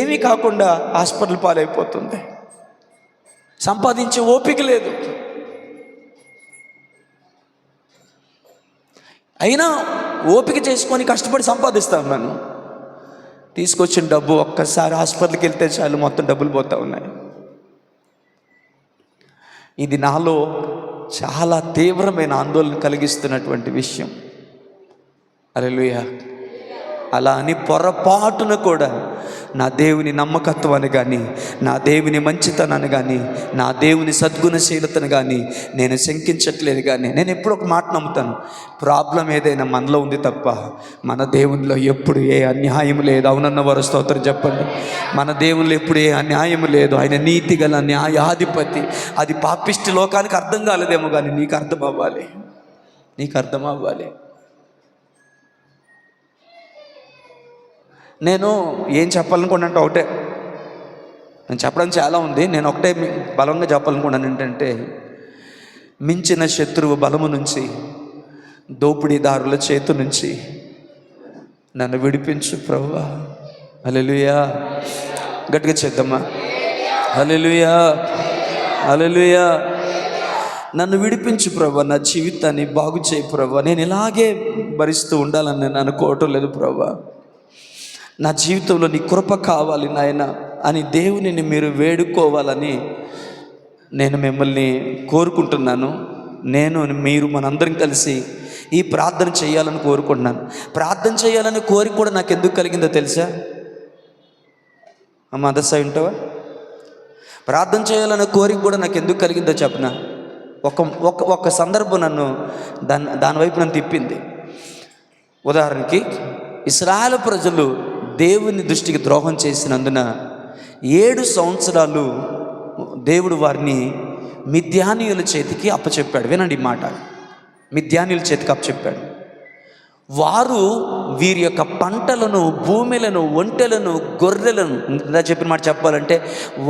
ఏమీ కాకుండా హాస్పిటల్ పాలైపోతుంది. సంపాదించే ఓపిక లేదు. అయినా ఓపిక చేసుకొని కష్టపడి సంపాదిస్తా ఉన్నాను. తీసుకొచ్చిన డబ్బు ఒక్కసారి హాస్పిటల్కి వెళ్తే చాలు మొత్తం డబ్బులు పోతూ ఉన్నాయి. ఇది నాలో చాలా తీవ్రమైన ఆందోళన కలిగిస్తున్నటువంటి విషయం. హల్లెలూయా. అలా అని పొరపాటున కూడా నా దేవుని నమ్మకత్వాన్ని కానీ, నా దేవుని మంచితనాన్ని కానీ, నా దేవుని సద్గుణశీలతను కానీ నేను శంకించట్లేదు. కానీ నేను ఎప్పుడు ఒక మాట నమ్ముతాను, ప్రాబ్లం ఏదైనా మనలో ఉంది తప్ప మన దేవునిలో ఎప్పుడు ఏ అన్యాయం లేదు. అవునన్న వారు స్తోత్రం చెప్పండి. మన దేవునిలో ఎప్పుడు ఏ అన్యాయం లేదు. ఆయన నీతి గల న్యాయాధిపతి. అది పాపిష్టి లోకానికి అర్థం కాలేదేమో, కానీ నీకు అర్థం అవ్వాలి, నీకు అర్థం అవ్వాలి. నేను ఏం చెప్పాలనుకున్నానంటే ఒకటే, నేను చెప్పడం చాలా ఉంది, నేను ఒకటే బలంగా చెప్పాలనుకున్నాను. ఏంటంటే, మించిన శత్రువు బలము నుంచి, దోపిడీదారుల చేతు నుంచి నన్ను విడిపించు ప్రభువా. హల్లెలూయా. గట్టిగా చేద్దామా? హల్లెలూయా, హల్లెలూయా. నన్ను విడిపించు ప్రభువా, నా జీవితాన్ని బాగు చేయి ప్రభువా. నేను ఇలాగే భరిస్తూ ఉండాలని నేను అనుకోవటం లేదు ప్రభువా. నా జీవితంలో నీ కృప కావాలి నాయన అని దేవునిని మీరు వేడుకోవాలని నేను మిమ్మల్ని కోరుకుంటున్నాను. మీరు మనందరం కలిసి ఈ ప్రార్థన చేయాలని కోరుకుంటున్నాను. ప్రార్థన చేయాలని కోరిక కూడా నాకు ఎందుకు కలిగిందో తెలుసా? అమ్మ అదస్సా వింటావా? ప్రార్థన చేయాలనే కోరిక కూడా నాకు ఎందుకు కలిగిందో చెప్పనా? ఒక సందర్భం నన్ను దానివైపు నన్ను తిప్పింది. ఉదాహరణకి, ఇశ్రాయేలు ప్రజలు దేవుని దృష్టికి ద్రోహం చేసినందున 7 సంవత్సరాలు దేవుడు వారిని మిద్యానీయుల చేతికి అప్పచెప్పాడు. వినండి ఈ మాట, మిద్యానీయుల చేతికి అప్పచెప్పాడు. వారు వీరి యొక్క పంటలను, భూమిలను, ఒంటెలను, గొర్రెలను, ఇలా చెప్పిన మాట చెప్పాలంటే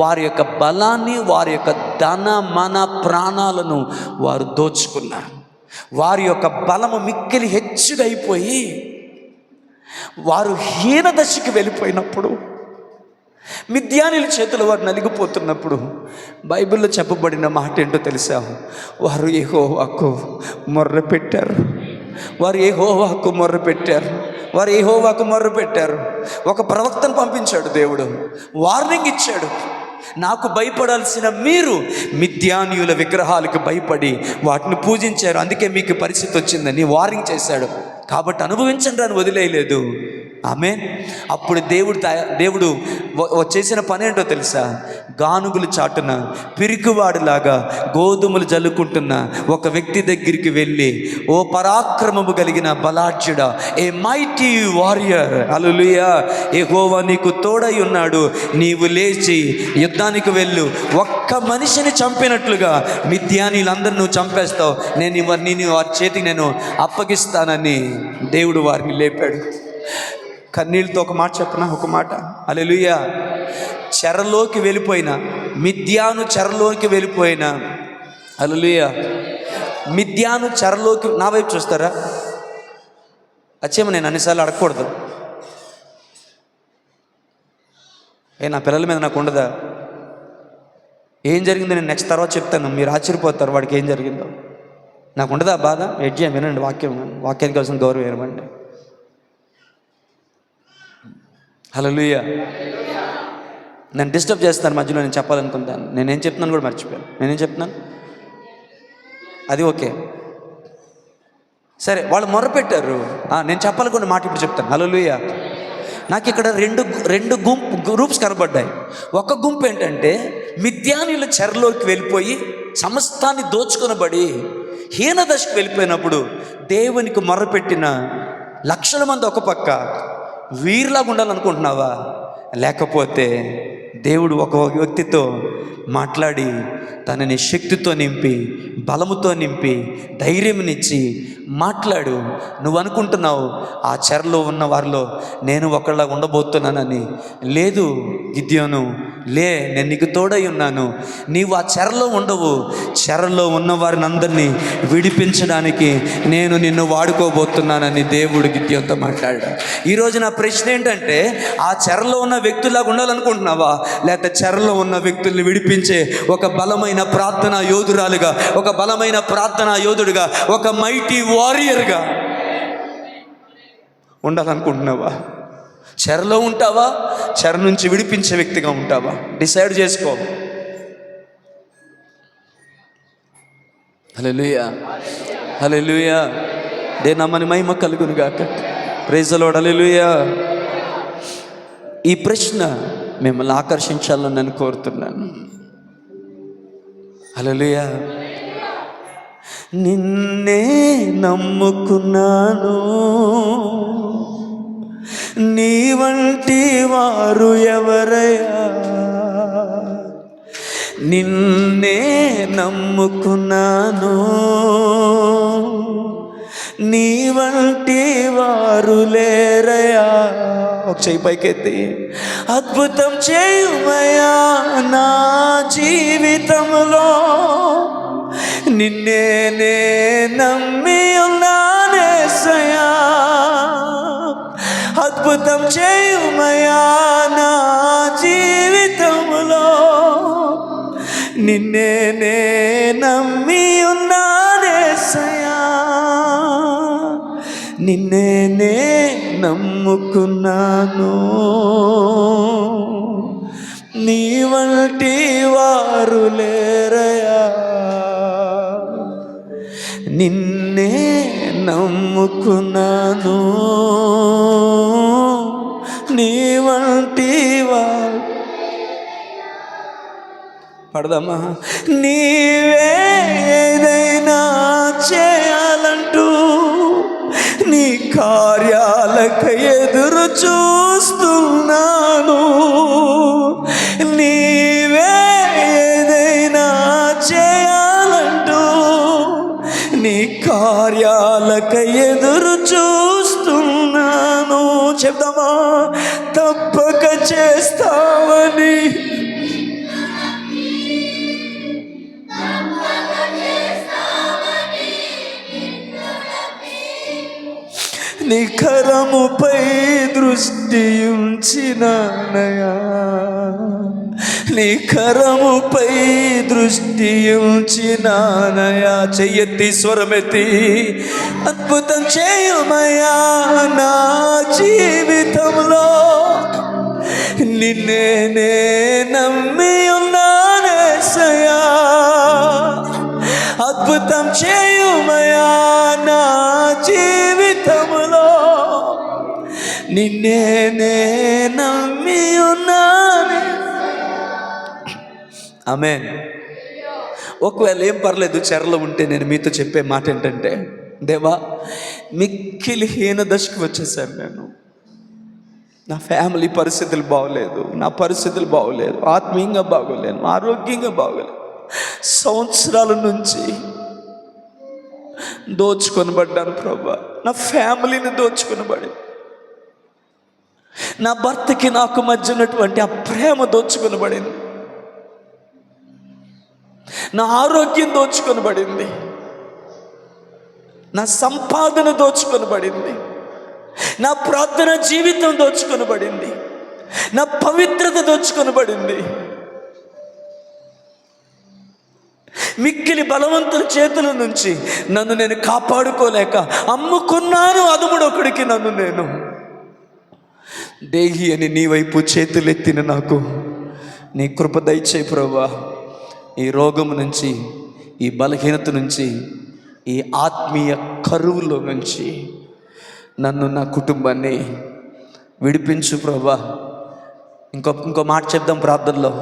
వారి యొక్క బలాన్ని, వారి యొక్క ధన మన ప్రాణాలను వారు దోచుకున్నారు. వారి యొక్క బలము మిక్కిలి హెచ్చుగా అయిపోయి వారు హీన దశకి వెళ్ళిపోయినప్పుడు, మిద్యానీయుల చేతులు వారు నలిగిపోతున్నప్పుడు బైబిల్లో చెప్పబడిన మాట ఏంటో తెలుసా? వారు యెహోవాకు మొర్ర పెట్టారు. వారు యెహోవాకు మొర్ర పెట్టారు. వారు యెహోవాకు మొర్ర పెట్టారు. ఒక ప్రవక్తను పంపించాడు దేవుడు, వార్నింగ్ ఇచ్చాడు. నాకు భయపడాల్సిన మీరు మిద్యానీయుల విగ్రహాలకు భయపడి వాటిని పూజించారు, అందుకే మీకు పరిస్థితి వచ్చిందని వార్నింగ్ చేశాడు. కాబట్టి అనుభవించండి అని వదిలేయలేదు. ఆమేన్. అప్పుడు దేవుడు చేసిన పని ఏంటో తెలుసా? గానుగులు చాటున పిరికివాడిలాగా గోధుమలు జల్లుకుంటున్న ఒక వ్యక్తి దగ్గరికి వెళ్ళి, ఓ పరాక్రమము కలిగిన బలాఢ్యుడా, ఏ మైటీ వారియర్, హల్లెలూయా, యెహోవా నీకు తోడై ఉన్నాడు, నీవు లేచి యుద్ధానికి వెళ్ళు, ఒక్క మనిషిని చంపినట్లుగా మిద్యానీయులందరూ నువ్వు చంపేస్తావు, నేను వారి చేతికి నేను అప్పగిస్తానని దేవుడు వారిని లేపాడు. కన్నీళ్ళతో ఒక మాట చెప్పనా? ఒక మాట. హల్లెలూయా. చెరలోకి వెళ్ళిపోయిన మిద్యాను, చెరలోకి వెళ్ళిపోయిన, హల్లెలూయా, మిద్యాను చెరలోకి, నా వైపు చూస్తారా? వచ్చేమో నేను అన్నిసార్లు అడగకూడదు. నా పిల్లల మీద నాకు ఉండదా? ఏం జరిగిందో నేను నెక్స్ట్ తర్వాత చెప్తాను, మీరు ఆశ్చర్యపోతారు వాడికి ఏం జరిగిందో. నాకు ఉండదా బాధ? ఎడ్జి వినండి, వాక్యానికి కావాల్సిన గౌరవం ఏమండి. హల్లెలూయా. నేను డిస్టర్బ్ చేస్తాను మధ్యలో, నేను చెప్పాలనుకుంటాను. నేనేం చెప్తున్నాను కూడా మర్చిపోయాను. నేనేం చెప్తున్నాను అది ఓకే, సరే. వాళ్ళు మొర్రపెట్టారు, నేను చెప్పాలనుకున్న మాట ఇప్పుడు చెప్తాను. హల్లెలూయా. నాకు ఇక్కడ రెండు గ్రూప్స్ కనబడ్డాయి. ఒక గుంపు ఏంటంటే మిద్యానీయుల చెరలోకి వెళ్ళిపోయి సమస్తాన్ని దోచుకొనబడి హీన దశకు వెళ్ళిపోయినప్పుడు దేవునికి మొర్రపెట్టిన లక్షల మంది ఒక పక్క వీరిలాగా ఉండాలనుకుంటున్నావా? లేకపోతే దేవుడు ఒక వ్యక్తితో మాట్లాడి తనని శక్తితో నింపి, బలముతో నింపి, ధైర్యంనిచ్చి మాట్లాడు. నువ్వు అనుకుంటున్నావు ఆ చెరలో ఉన్న వారిలో నేను ఒకళ్ళ ఉండబోతున్నానని. లేదు గిద్యోను, లే, నేను నీకు తోడై ఉన్నాను. నీవు ఆ చెరలో ఉండవు. చెరలో ఉన్న వారిని అందరినీ విడిపించడానికి నేను నిన్ను వాడుకోబోతున్నానని దేవుడు గిద్యోనుతో మాట్లాడాడు. ఈరోజు నా ప్రశ్న ఏంటంటే, ఆ చెరలో ఉన్న వ్యక్తులాగా ఉండాలనుకుంటున్నావా? లేకపోతే చెరలో ఉన్న వ్యక్తుల్ని విడిపించే ఒక బలమైన ప్రార్థనా యోధురాలుగా, ఒక బలమైన ప్రార్థనా యోధుడిగా, ఒక మైటీ వారియర్గా ఉండాలనుకుంటున్నావా? చెరలో ఉంటావా? చెర నుంచి విడిపించే వ్యక్తిగా ఉంటావా? డిసైడ్ చేసుకో. హల్లెలూయా, హల్లెలూయా. దేనామని మహిమ కలుగును గాక. Praise the lord. హల్లెలూయా. ఈ ప్రశ్న మిమ్మల్ని ఆకర్షించాలని నేను కోరుతున్నాను. హల్లెలూయా. నిన్నే నమ్ముకున్నాను, నీ వంటి వారు ఎవరయ్యా? నిన్నే నమ్ముకున్నాను, నీ వంటి వారు లేరయ్యా. ఒక చెయ్యి పైకెత్తి, అద్భుతం చేయుమయ్యా నా జీవితంలో, నిన్నే నే నమ్మి ఉన్నానేసయ్యా. అద్భుతం చేయుమయ్యా నా జీవితంలో, నిన్నే నే నమ్మి ఉన్నానేసయ్యా. నిన్నే నే నమ్ముకున్నాను, నీ వంటి వారు లేరయ్యా. నిన్నే నమ్ముకున్నాను, నీ వంటి వారు. పడదామా? నీవే ఏదైనా చేయాలంటూ నీ కార్యాలకు ఎదురు చూస్తున్నాను. నీవే ఏదైనా చేయాలంటూ నీ కార్యాలకు ఎదురు చూస్తున్నాను. చెప్దామా? తప్పక చేస్తావని, నీ కరముపై దృష్టి ఉంచినానయా, నీ కరముపై దృష్టి ఉంచినానయా. చెయ్యెత్తి స్వరమెత్తి, అద్భుతం చేయుమయ్యా నా జీవితంలో, నిన్నే నే నమ్మి ఉన్నానేసయ్యా. అద్భుతం చేయుమయ్యా నా జీవితంలో, నిన్నే నే నమ్మి ఉన్నాను. ఆమేన్. ఒకవేళ ఏం పర్లేదు, చెరలో ఉంటే నేను మీతో చెప్పే మాట ఏంటంటే, దేవా మిక్కిలి హీన దశకు వచ్చేసాను నేను. నా ఫ్యామిలీ పరిస్థితులు బాగోలేదు, నా పరిస్థితులు బాగోలేదు, ఆత్మీయంగా బాగోలేను, ఆరోగ్యంగా బాగోలేదు. సంవత్సరాల నుంచి దోచుకొనబడ్డాను ప్రభా. నా ఫ్యామిలీని దోచుకొనబడి, నా భర్తకి నాకు మధ్య ఉన్నటువంటి ఆ ప్రేమ దోచుకొనబడింది, నా ఆరోగ్యం దోచుకొనబడింది, నా సంపాదన దోచుకొనబడింది, నా ప్రార్థన జీవితం దోచుకొనబడింది, నా పవిత్రత దోచుకొనబడింది. మిక్కిలి బలవంతుల చేతుల నుంచి నన్ను నేను కాపాడుకోలేక అమ్ముకున్నాను అదుముడొకడికి నన్ను నేను. దేహి అని నీ వైపు చేతులెత్తిన నాకు నీ కృప దయచేయి ప్రభువా. ఈ రోగము నుంచి, ఈ బలహీనత నుంచి, ఈ ఆత్మీయ కరువులో నుంచి నన్ను, నా కుటుంబాన్ని విడిపించు ప్రభువా. ఇంకో మాట చెప్దాం ప్రార్థనలో.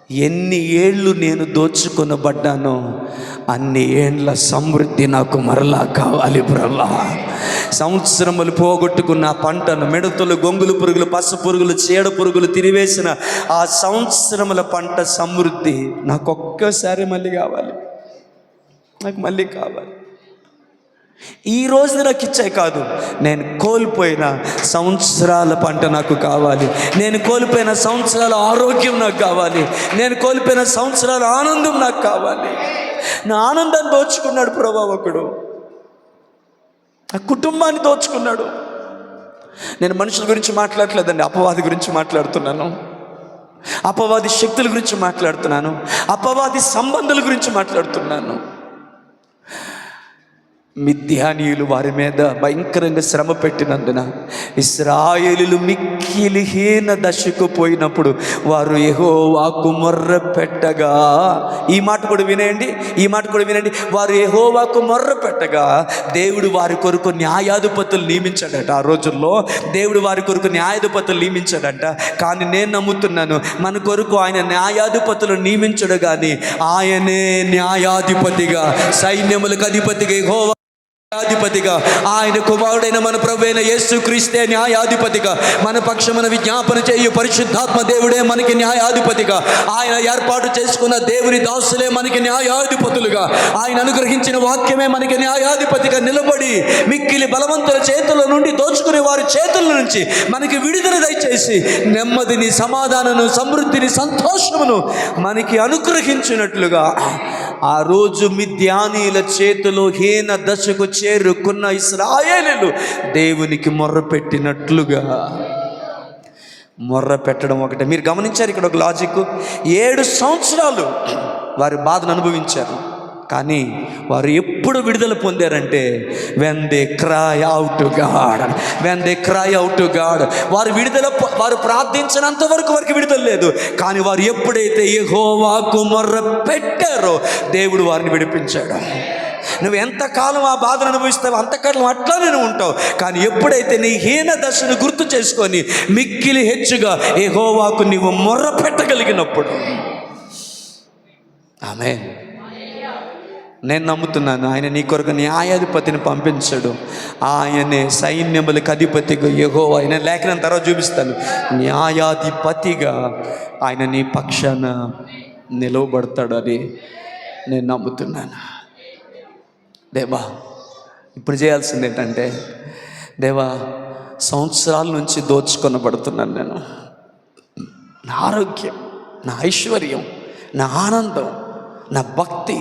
ఎన్ని ఏళ్ళు నేను దోచుకొనబడ్డానో అన్ని ఏండ్ల సమృద్ధి నాకు మరలా కావాలి ప్రభా. సంవత్సరములు పోగొట్టుకున్న పంటను, మిడతలు, గొంగులు పురుగులు, పసు పురుగులు, చీడ పురుగులు తిరివేసిన ఆ సంవత్సరముల పంట సమృద్ధి నాకు ఒక్కసారి మళ్ళీ కావాలి, నాకు మళ్ళీ కావాలి. ఈ రోజు నాకు ఇచ్చే కాదు, నేను కోల్పోయిన సంవత్సరాల పంట నాకు కావాలి. నేను కోల్పోయిన సంవత్సరాల ఆరోగ్యం నాకు కావాలి. నేను కోల్పోయిన సంవత్సరాల ఆనందం నాకు కావాలి. నా ఆనందాన్ని దోచుకున్నాడు ప్రభా ఒకడు, నా కుటుంబాన్ని దోచుకున్నాడు. నేను మనుషుల గురించి మాట్లాడలేదండి, అపవాది గురించి మాట్లాడుతున్నాను. అపవాది శక్తుల గురించి మాట్లాడుతున్నాను. అపవాది సంబంధాల గురించి మాట్లాడుతున్నాను. మిద్యానీయులు వారి మీద భయంకరంగా శ్రమ పెట్టినందున ఇశ్రాయేలీయులు మిక్కిలి హీన దశకు పోయినప్పుడు వారు యెహోవాకు మొర్ర పెట్టగా, ఈ మాట కూడా వినండి, ఈ మాట కూడా వినండి, వారు యెహోవాకు మొర్ర పెట్టగా దేవుడు వారి కొరకు న్యాయాధిపతులు నియమించాడట. ఆ రోజుల్లో దేవుడు వారి కొరకు న్యాయాధిపతులు నియమించాడట. కానీ నేను నమ్ముతున్నాను, మన కొరకు ఆయన న్యాయాధిపతులు నియమించడు, కానీ ఆయనే న్యాయాధిపతిగా, సైన్యములకు అధిపతిగా, యెహోవా న్యాయాధిపతిగా, ఆయన కుమారుడైన మన ప్రభువైన యేసుక్రీస్తే న్యాయాధిపతిగా, మన పక్షమున విజ్ఞాపన చేయు పరిశుద్ధాత్మ దేవుడే మనకి న్యాయాధిపతిగా, ఆయన ఏర్పాటు చేసుకున్న దేవుని దాసులే మనకి న్యాయాధిపతులుగా, ఆయన అనుగ్రహించిన వాక్యమే మనకి న్యాయాధిపతిగా నిలబడి మిక్కిలి బలవంతుల చేతుల నుండి, దోచుకునే వారి చేతుల నుంచి మనకి విడుదల దయచేసి నెమ్మదిని, సమాధానము, సమృద్ధిని, సంతోషమును మనకి అనుగ్రహించినట్లుగా ఆ రోజు మిద్యానీయుల చేతిలో హీన దశకు చేరుకున్న ఇశ్రాయేలీయులు దేవునికి మొర్ర పెట్టినట్లుగా మొర్ర పెట్టడం ఒకటే. మీరు గమనించారు ఇక్కడ ఒక లాజిక్. 7 సంవత్సరాలు వారి బాధను అనుభవించారు, కానీ వారు ఎప్పుడు విడుదల పొందారంటే when they cry out to God, when they cry out to God. వారు ప్రార్థించినంత వరకు వారికి విడుదల లేదు, కానీ వారు ఎప్పుడైతే యెహోవాకు మొర్ర పెట్టారో దేవుడు వారిని విడిపించాడు. నువ్వు ఎంతకాలం ఆ బాధను అనుభవిస్తావు అంతకాలం అట్లానే ఉంటావు, కానీ ఎప్పుడైతే నీ హీన దశను గుర్తు చేసుకొని మిక్కిలి హెచ్చుగా యెహోవాకు నీవు మొర్ర పెట్టగలిగినప్పుడు, ఆమేన్. నేను నమ్ముతున్నాను, ఆయన నీ కొరకు న్యాయాధిపతిని పంపించాడు. ఆయనే సైన్యములకు అధిపతిగా యెహోవా, ఆయన లేఖనం తర్వాత చూపిస్తాను, న్యాయాధిపతిగా ఆయన నీ పక్షాన నిలవబడతాడు అని నేను నమ్ముతున్నాను. దేవా, ఇప్పుడు చేయాల్సింది ఏంటంటే, దేవా సంవత్సరాల నుంచి దోచుకొనబడుతున్నాను నేను. నా ఆరోగ్యం, నా ఐశ్వర్యం, నా ఆనందం, నా భక్తి,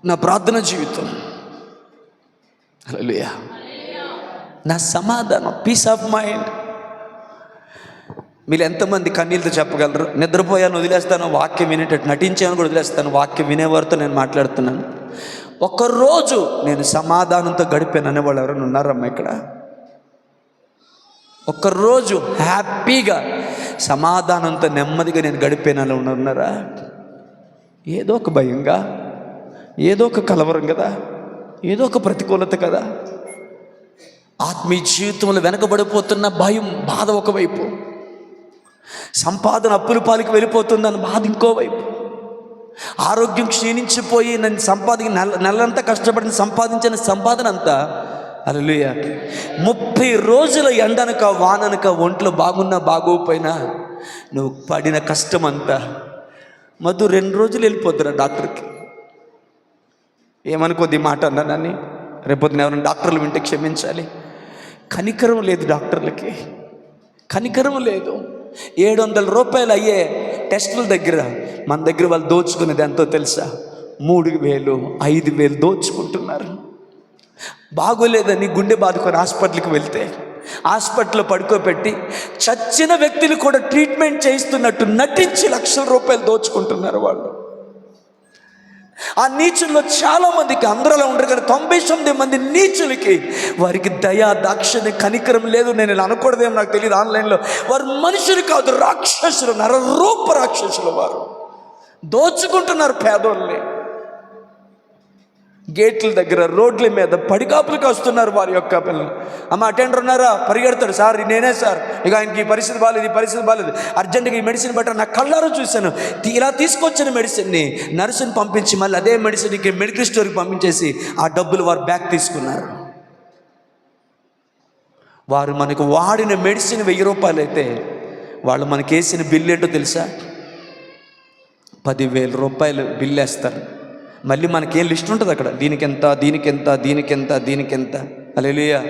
నా ప్రార్థన జీవితం, హల్లెలూయా, నా సమాధానం, పీస్ ఆఫ్ మైండ్. మీరు ఎంతమంది కన్నీళ్ళతో చెప్పగలరు, నిద్రపోయాను వదిలేస్తాను, వాక్యం వినేటట్టు నటించాను కూడా వదిలేస్తాను, వాక్యం వినేవారితో నేను మాట్లాడుతున్నాను. ఒక్కరోజు నేను సమాధానంతో గడిపాను అనేవాళ్ళు ఎవరైనా ఉన్నారమ్మా ఇక్కడ? ఒక్కరోజు హ్యాపీగా సమాధానంతో నెమ్మదిగా నేను గడిపాను ఉన్నారా? ఏదో ఒక భయంగా, ఏదో ఒక కలవరం కదా, ఏదో ఒక ప్రతికూలత కదా. ఆత్మీయ జీవితంలో వెనకబడిపోతున్న భయం, బాధ ఒకవైపు, సంపాదన అప్పుల పాలికి వెళ్ళిపోతుందని బాధ ఇంకోవైపు, ఆరోగ్యం క్షీణించిపోయి నేను నెలంతా కష్టపడిన సంపాదించిన సంపాదన అంతా, హల్లెలూయా, 30 రోజుల ఎండనక వాననక ఒంట్లో బాగున్నా బాగోపోయినా నువ్వు పడిన కష్టం అంతా 2 రోజులు వెళ్ళిపోతున్నా డాక్టర్కి. ఏమనుకోద్ది మాట అన్నానని, రేపొద్దున ఎవరైనా డాక్టర్లు వింటే క్షమించాలి. కనికరం లేదు డాక్టర్లకి, కనికరం లేదు. 700 రూపాయలు అయ్యే టెస్టుల దగ్గర మన దగ్గర వాళ్ళు దోచుకునేది ఎంతో తెలుసా? 3000, 5000 దోచుకుంటున్నారు. బాగోలేదని గుండె బాదుకొని హాస్పిటల్కి వెళ్తే హాస్పిటల్లో పడుకోబెట్టి చచ్చిన వ్యక్తులు కూడా ట్రీట్మెంట్ చేయిస్తున్నట్టు నటించి లక్షల రూపాయలు దోచుకుంటున్నారు వాళ్ళు. ఆ నీచుల్లో చాలామందికి, అందరిలో ఉండరు కానీ 99 మంది నీచులకి వారికి దయా, దాక్షిణ్య, కనికరం లేదు. నేను ఇలా అనకూడదేమో నాకు తెలియదు. ఆన్లైన్లో వారు మనుషులు కాదు, రాక్షసులు, నరరూప రాక్షసులు. వారు దోచుకుంటున్నారు పేదోళ్ళని. గేట్ల దగ్గర, రోడ్ల మీద పడికాపులు కాస్తున్నారు వారి యొక్క పిల్లలు. అమ్మ అటెండర్ ఉన్నారా? పరిగెడతాడు, సార్ నేనే సార్, ఇక ఆయనకి ఈ పరిస్థితి బాగాలేదు, ఈ పరిస్థితి బాగాలేదు, అర్జెంటుగా ఈ మెడిసిన్ బెటర్. నా కళ్ళారు చూశాను. ఇలా తీసుకొచ్చిన మెడిసిన్ని నర్సుని పంపించి మళ్ళీ అదే మెడిసిన్కి మెడికల్ స్టోర్కి పంపించేసి ఆ డబ్బులు వారు బ్యాక్ తీసుకున్నారు. వారు మనకు వాడిన మెడిసిన్ 1000 రూపాయలు అయితే వాళ్ళు మనకి వేసిన బిల్లు ఏంటో తెలుసా? 10,000 రూపాయలు బిల్లు వేస్తారు. మళ్ళీ మనకేం లిస్ట్ ఉంటుంది అక్కడ, దీనికెంత, దీనికెంత, దీనికెంత, దీనికెంత. హల్లెలూయా,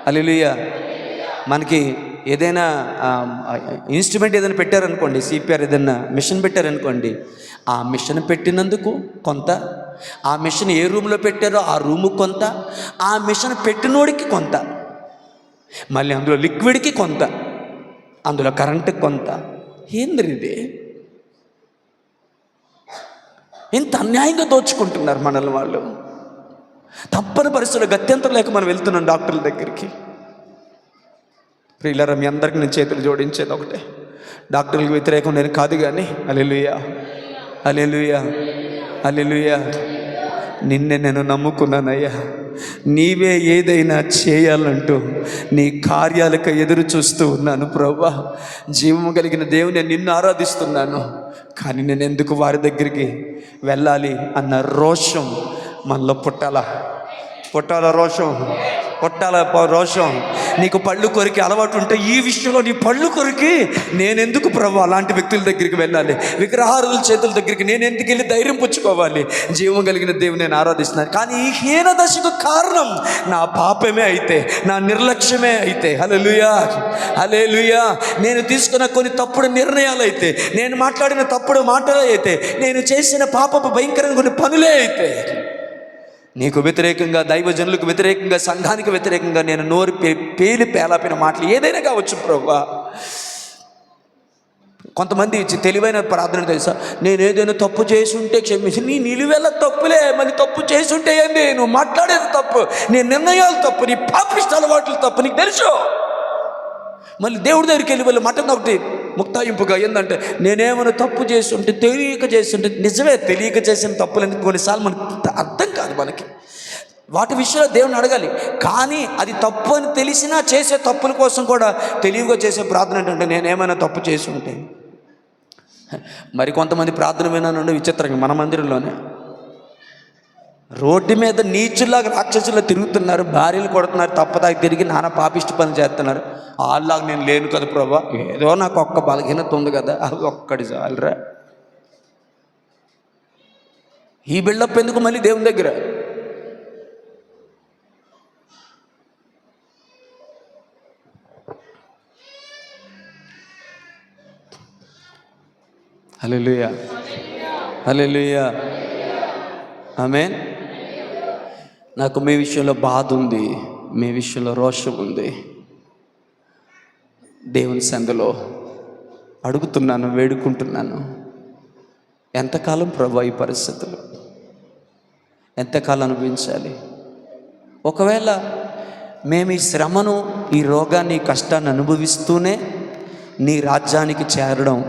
హల్లెలూయా. మనకి ఏదైనా ఇన్స్ట్రుమెంట్ ఏదైనా పెట్టారనుకోండి, సిపిఆర్ ఏదైనా మిషన్ పెట్టారనుకోండి, ఆ మిషన్ పెట్టినందుకు కొంత, ఆ మిషన్ ఏ రూమ్లో పెట్టారో ఆ రూముకి కొంత, ఆ మిషన్ పెట్టినోడికి కొంత, మళ్ళీ అందులో లిక్విడ్కి కొంత, అందులో కరెంటుకి కొంత. ఏంది ఇది? ఇంత అన్యాయంగా దోచుకుంటున్నారు మనల్ని వాళ్ళు. తప్పని పరిస్థితుల్లో గత్యంతరం లేక మనం వెళ్తున్నాం డాక్టర్ల దగ్గరికి. ప్రియులారా, మీ అందరికీ నేను చేతులు జోడించేది ఒకటే, డాక్టర్లకు వ్యతిరేకం నేను కాదు కానీ, హల్లెలూయా, హల్లెలూయా, హల్లెలూయా. నిన్నే నేను నమ్ముకున్నానయ్యా, నీవే ఏదైనా చేయాలంటూ నీ కార్యాలకు ఎదురు చూస్తూ ఉన్నాను ప్రభువా. జీవము కలిగిన దేవుని నిన్ను ఆరాధిస్తున్నాను, కానీ నేను ఎందుకు వారి దగ్గరికి వెళ్ళాలి అన్న రోషం మనలో పుట్టాల రోషం, రోషం. నీకు పళ్ళు కొరికి అలవాటు ఉంటే ఈ విషయంలో నీ పళ్ళు కొరికి నేనెందుకు ప్రభు అలాంటి వ్యక్తుల దగ్గరికి వెళ్ళాలి, విగ్రహారుల చేతుల దగ్గరికి నేను ఎందుకు వెళ్ళి ధైర్యం పుచ్చుకోవాలి? జీవం కలిగిన దేవుని నేను ఆరాధిస్తున్నాను, కానీ ఈ హీన దశకు కారణం నా పాపమే అయితే, నా నిర్లక్ష్యమే అయితే, హల్లెలూయా, హల్లెలూయా, నేను తీసుకున్న కొన్ని తప్పుడు నిర్ణయాలు అయితే, నేను మాట్లాడిన తప్పుడు మాటలు అయితే, నేను చేసిన పాపపు భయంకరమైన కొన్ని పనులే అయితే, నీకు వ్యతిరేకంగా, దైవజనులకు వ్యతిరేకంగా, సంఘానికి వ్యతిరేకంగా నేను నోరు పేలాపిన మాటలు ఏదైనా కావచ్చు ప్రభువా. కొంతమంది తెలివైన ప్రార్థన తెలుసా, నేను ఏదైనా తప్పు చేసి ఉంటే క్షమించి. నీ నిలువెల్ల తప్పులే, మళ్ళీ తప్పు చేసి ఉంటే ఏంది? నువ్వు మాట్లాడేది తప్పు, నీ నిర్ణయాలు తప్పు, నీ పాపిష్ట అలవాట్లు తప్పు, నీకు తెలుసు. మళ్ళీ దేవుడి దగ్గరికి వెళ్ళి వాళ్ళు మటన్ ఒకటి ముక్తాయింపుగా ఏంటంటే, నేనేమైనా తప్పు చేసి ఉంటే, తెలియక చేసి ఉంటే. నిజమే, తెలియక చేసిన తప్పులని కొన్నిసార్లు మనకు అర్థం కాదు. మనకి వాటి విషయంలో దేవుని అడగాలి, కానీ అది తప్పు అని తెలిసినా చేసే తప్పుల కోసం కూడా తెలివిగా చేసే ప్రార్థన ఏంటంటే, నేనేమైనా తప్పు చేసి ఉంటే. మరి కొంతమంది ప్రార్థన వినానండి విచిత్రంగా, మన మందిరంలోనే రోడ్డు మీద నీచుల్లాగా రాక్షసుల్లో తిరుగుతున్నారు, భార్యలు కొడుతున్నారు, తప్పదాకి తిరిగి నానా పాపిష్టి పనులు చేస్తున్నారు. వాళ్ళలాగా నేను లేను కదా ప్రభా, ఏదో నాకు ఒక్క బలహీనత ఉంది కదా, అది ఒక్కటి చాలరా. ఈ బిల్డప్ ఎందుకు మళ్ళీ దేవుని దగ్గర? హల్లెలూయా, హల్లెలూయా, ఆమేన్. నాకు మీ విషయంలో బాధ ఉంది, మీ విషయంలో రోషం ఉంది. దేవుని సందులో అడుగుతున్నాను, వేడుకుంటున్నాను, ఎంతకాలం ప్రభు ఈ పరిస్థితులు ఎంతకాలం అనుభవించాలి? ఒకవేళ మేము ఈ శ్రమను, ఈ రోగాన్ని, ఈ కష్టాన్ని అనుభవిస్తూనే నీ రాజ్యానికి చేరడం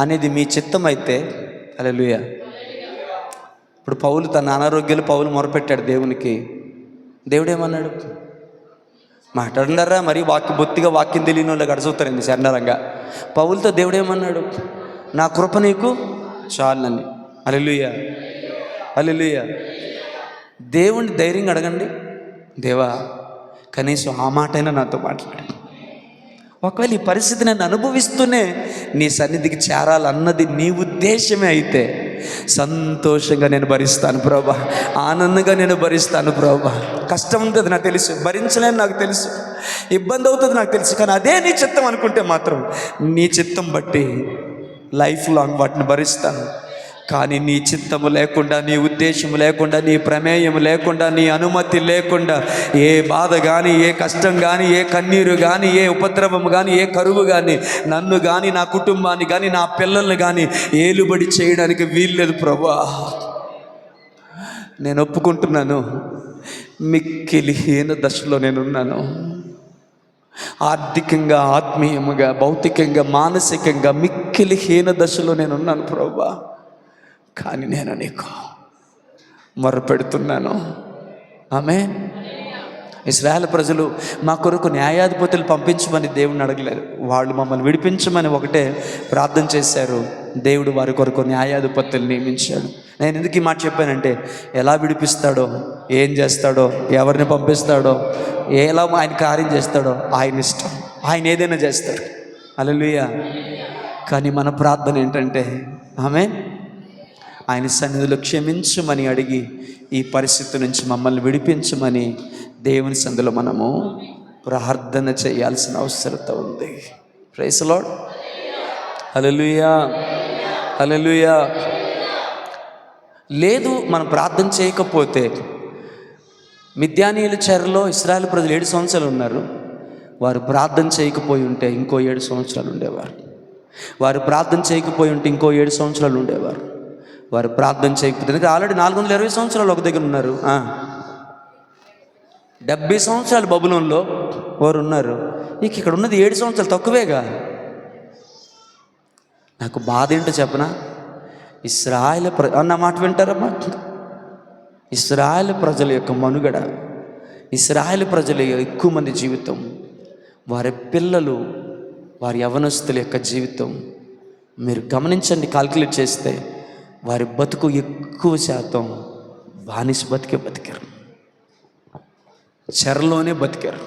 అనేది మీ చిత్తం అయితే, హల్లెలూయా. ఇప్పుడు పౌలు తన అనారోగ్యాలు పౌలు మొరపెట్టాడు దేవునికి. దేవుడేమన్నాడు? మాట్లాడినారా మరి బొత్తిగా వాక్యం తెలియని వాళ్ళు గడుచుతారండి శరణరంగా. పౌలతో దేవుడేమన్నాడు? నా కృప నీకు చాలని. హల్లెలూయా, హల్లెలూయా. దేవుని ధైర్యంగా అడగండి, దేవా కనీసం ఆ మాటైనా నాతో మాట్లాడు. ఒకవేళ ఈ పరిస్థితి నేను అనుభవిస్తూనే నీ సన్నిధికి చేరాలన్నది నీ ఉద్దేశమే అయితే, సంతోషంగా నేను భరిస్తాను ప్రభా, ఆనందంగా నేను భరిస్తాను ప్రభా. కష్టం ఉంటుంది నాకు తెలుసు, భరించలేని నాకు తెలుసు, ఇబ్బంది అవుతుంది నాకు తెలుసు, కానీ అదే నీ చిత్తం అనుకుంటే మాత్రం నీ చిత్తం బట్టి లైఫ్ లాంగ్ వాటిని భరిస్తాను. కానీ నీ చిత్తము లేకుండా, నీ ఉద్దేశము లేకుండా, నీ ప్రమేయం లేకుండా, నీ అనుమతి లేకుండా ఏ బాధ కానీ, ఏ కష్టం కానీ, ఏ కన్నీరు కానీ, ఏ ఉపద్రవం కానీ, ఏ కరువు కానీ నన్ను కానీ, నా కుటుంబాన్ని కానీ, నా పిల్లల్ని కానీ ఏలుబడి చేయడానికి వీల్లేదు ప్రభువా. నేను ఒప్పుకుంటున్నాను, మిక్కిలి హీన దశలో నేనున్నాను. ఆర్థికంగా, ఆత్మీయముగా, భౌతికంగా, మానసికంగా మిక్కిలి హీన దశలో నేనున్నాను ప్రభువా. కానీ నేను నీకు మొరపెడుతున్నాను. ఆమేన్. ఇశ్రాయేలు ప్రజలు మా కొరకు న్యాయాధిపతులు పంపించమని దేవుడిని అడగలేదు. వాళ్ళు మమ్మల్ని విడిపించమని ఒకటే ప్రార్థన చేశారు. దేవుడు వారి కొరకు న్యాయాధిపతులు నియమించాడు. నేను ఎందుకు ఈ మాట చెప్పానంటే, ఎలా విడిపిస్తాడో, ఏం చేస్తాడో, ఎవరిని పంపిస్తాడో, ఎలా ఆయన కార్యం చేస్తాడో ఆయన ఇష్టం. ఆయన ఏదైనా చేస్తాడు. హల్లెలూయా. కానీ మన ప్రార్థన ఏంటంటే, ఆమేన్, ఆయన సన్నిధిలో క్షమించమని అడిగి ఈ పరిస్థితి నుంచి మమ్మల్ని విడిపించమని దేవుని సన్నిధిలో మనము ప్రార్థన చేయాల్సిన అవసరత ఉంది. Praise the lord. Hallelujah, hallelujah. లేదు, మనం ప్రార్థన చేయకపోతే, మిద్యానీయుల చెరలో ఇశ్రాయేలు ప్రజలు 7 సంవత్సరాలు ఉన్నారు. వారు ప్రార్థన చేయకపోయి ఉంటే ఇంకో 7 సంవత్సరాలు ఉండేవారు. వారు ప్రార్థన చేయకపోయి ఉంటే ఇంకో 7 సంవత్సరాలు ఉండేవారు. వారు ప్రార్థన చేయకపోతే, ఎందుకంటే ఆల్రెడీ 420 సంవత్సరాలు ఒక దగ్గర ఉన్నారు. 70 సంవత్సరాలు బబులోన్లో వారు ఉన్నారు. ఇక్కడ ఉన్నది 7 సంవత్సరాలు, తక్కువేగా. నాకు బాధ ఏంటో చెప్పనా, ఇశ్రాయేలు అన్న మాట వింటారమ్మా. ఇశ్రాయేలు ప్రజల యొక్క మనుగడ, ఇశ్రాయేలు ప్రజల ఎక్కువ మంది జీవితం, వారి పిల్లలు, వారి యవనస్తుల యొక్క జీవితం మీరు గమనించండి. కాల్కులేట్ చేస్తే వారి బతుకు ఎక్కువ శాతం బానిస బతికారు, చెరలోనే బతికారు.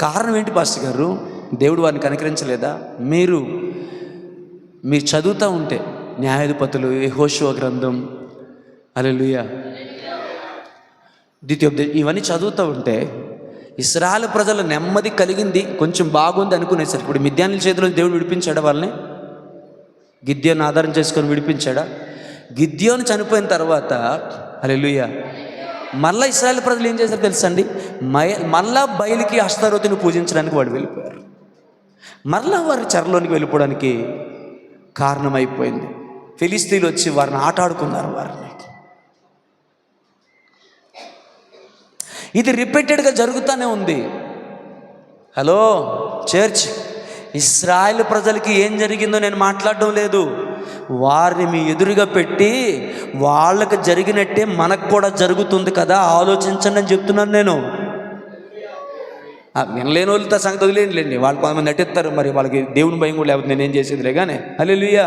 కారణం ఏంటి పాస్టర్ గారు? దేవుడు వారిని కనికరించలేదా? మీరు చదువుతూ ఉంటే న్యాయాధిపతులు, యెహోషువ గ్రంథం, హల్లెలూయా, ద్వితీయోపదేశం, ఇవన్నీ చదువుతూ ఉంటే ఇశ్రాయేలు ప్రజల నెమ్మది కలిగింది, కొంచెం బాగుంది అనుకునేసరికి ఇప్పుడు మిద్యానీయుల చేతిలో దేవుడు విడిపించాడా వాళ్ళని? గిద్యోను ఆధారం చేసుకొని విడిపించాడా? గిద్యోను చనిపోయిన తర్వాత, హల్లెలూయా, మళ్ళీ ఇశ్రాయేలు ప్రజలు ఏం చేశారు తెలుసండి? మళ్ళా బయలుకి అష్తారోతుని పూజించడానికి వాడు వెళ్ళిపోయారు. మళ్ళా వారి చెరలోనికి వెళ్ళిపోవడానికి కారణమైపోయింది. ఫిలిస్తీన్లు వచ్చి వారిని ఆటాడుకున్నారు. వారిని ఇది రిపీటెడ్గా జరుగుతూనే ఉంది. హలో చర్చ్, ఇశ్రాయేలు ప్రజలకి ఏం జరిగిందో నేను మాట్లాడడం లేదు. వారిని మీ ఎదురుగా పెట్టి వాళ్ళకి జరిగినట్టే మనకు కూడా జరుగుతుంది కదా, ఆలోచించండి అని చెప్తున్నాను నేను. వినలేని వాళ్ళతో సంగతి వదిలేండి, వాళ్ళు కొంతమంది నటిస్తారు. మరి వాళ్ళకి దేవుని భయం కూడా లేకపోతే నేనేం చేసేదిలే కానీ. హల్లెలూయా.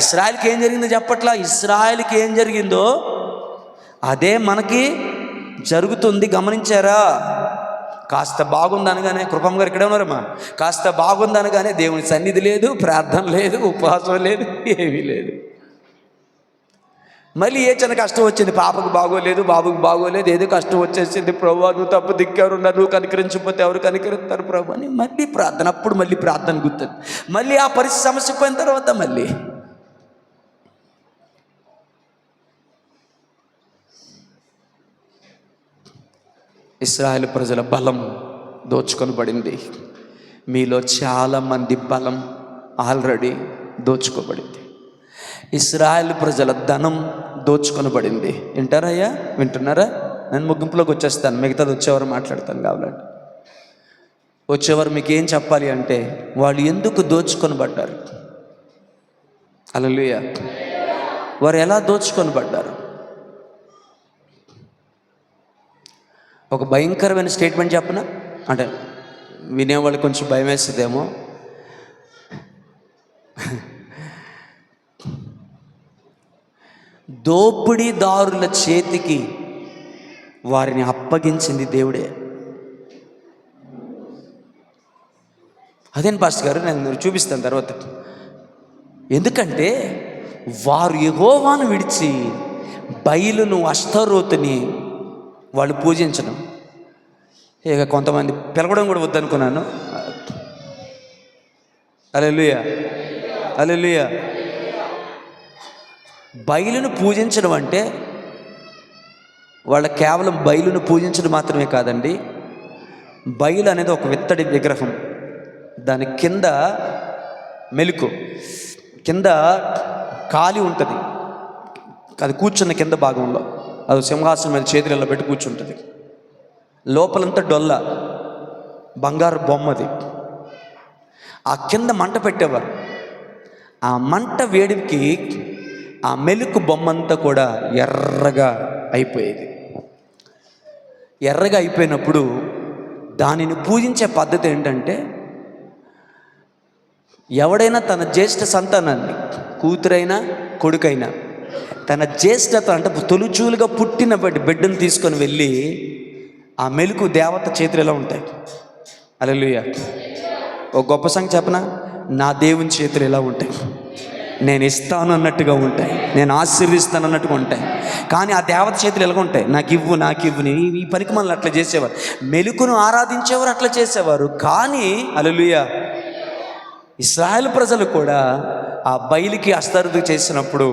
ఇశ్రాయేలుకి ఏం జరిగిందో చెప్పట్లా. ఇశ్రాయేలుకి ఏం జరిగిందో అదే మనకి జరుగుతుంది. గమనించారా? కాస్త బాగుందనగానే, కృపమ్మ గారు ఇక్కడే ఉన్నారమ్మా, కాస్త బాగుందనగానే దేవుని సన్నిధి లేదు, ప్రార్థన లేదు, ఉపవాసం లేదు, ఏమీ లేదు. మళ్ళీ ఏ చిన్న కష్టం వచ్చింది, పాపకు బాగోలేదు, బాబుకు బాగోలేదు, ఏదో కష్టం వచ్చేసింది, ప్రభువా నువ్వు తప్పు దిక్కెవరున్నారు, నువ్వు కనికరించకపోతే ఎవరు కనికరిస్తారు ప్రభు అని మళ్ళీ ప్రార్థన. అప్పుడు మళ్ళీ ప్రార్థన గుర్తుంది. మళ్ళీ ఆ పరిస్థితి సమస్య పోయిన తర్వాత మళ్ళీ ఇశ్రాయేలు ప్రజల బలం దోచుకొనబడింది. మీలో చాలామంది బలం ఆల్రెడీ దోచుకోబడింది. ఇశ్రాయేలు ప్రజల ధనం దోచుకొనబడింది. వింటారయ్యా? వింటున్నారా? నేను ముగింపులోకి వచ్చేస్తాను, మిగతాది వచ్చేవారు మాట్లాడతాను. కావాలంటే వచ్చేవారు మీకు ఏం చెప్పాలి అంటే, వాళ్ళు ఎందుకు దోచుకొనబడ్డారు? హల్లెలూయా. వారు ఎలా దోచుకొనబడ్డారు? ఒక భయంకరమైన స్టేట్మెంట్ చెప్పనా? అంటే వినేవాళ్ళు కొంచెం భయం వేస్తుందేమో. దోపిడీదారుల చేతికి వారిని అప్పగించింది దేవుడే. అదేం పాస్టర్ గారు, నేను చూపిస్తాను తర్వాత. ఎందుకంటే వారు యెహోవాను విడిచి బయలును, అష్తారోతుని వాళ్ళు పూజించడం. ఇక కొంతమంది పిలవడం కూడా వద్దనుకున్నాను. హల్లెలూయా, హల్లెలూయా. బయలును పూజించడం అంటే వాళ్ళ కేవలం బయలును పూజించడం మాత్రమే కాదండి. బయలు అనేది ఒక విత్తడి విగ్రహం. దాని కింద మెలుకు, కింద కాలి ఉంటుంది. అది కూర్చున్న కింద భాగంలో అది సింహాసనం మీద చేతులలో పెట్టి కూర్చుంటుంది. లోపలంతా డొల్ల, బంగారు బొమ్మది. ఆ కింద మంట పెట్టేవారు. ఆ మంట వేడికి ఆ మెలుకు బొమ్మంతా కూడా ఎర్రగా అయిపోయేది. ఎర్రగా అయిపోయినప్పుడు దానిని పూజించే పద్ధతి ఏంటంటే, ఎవడైనా తన జ్యేష్ఠ సంతానాన్ని, కూతురైనా కొడుకైనా, తన జ్యేష్ఠత అంటే తొలుచూలుగా పుట్టిన బిడ్డను తీసుకొని వెళ్ళి ఆ మెలుకు దేవత చేతులు ఎలా ఉంటాయి, హల్లెలూయా, ఒక గొప్ప సంగతి చెప్పనా, నా దేవుని చేతులు ఎలా ఉంటాయి, నేను ఇస్తాను అన్నట్టుగా ఉంటాయి, నేను ఆశీర్విస్తాను అన్నట్టుగా ఉంటాయి. కానీ ఆ దేవత చేతులు ఎలాగ ఉంటాయి, నాకు ఇవ్వు ఈ పనికి మనల్ని అట్లా చేసేవారు. మెలుకును ఆరాధించేవారు అట్లా చేసేవారు. కానీ హల్లెలూయా, ఇశ్రాయేలు ప్రజలు కూడా ఆ బయలుకి అస్తారుతు చేసినప్పుడు,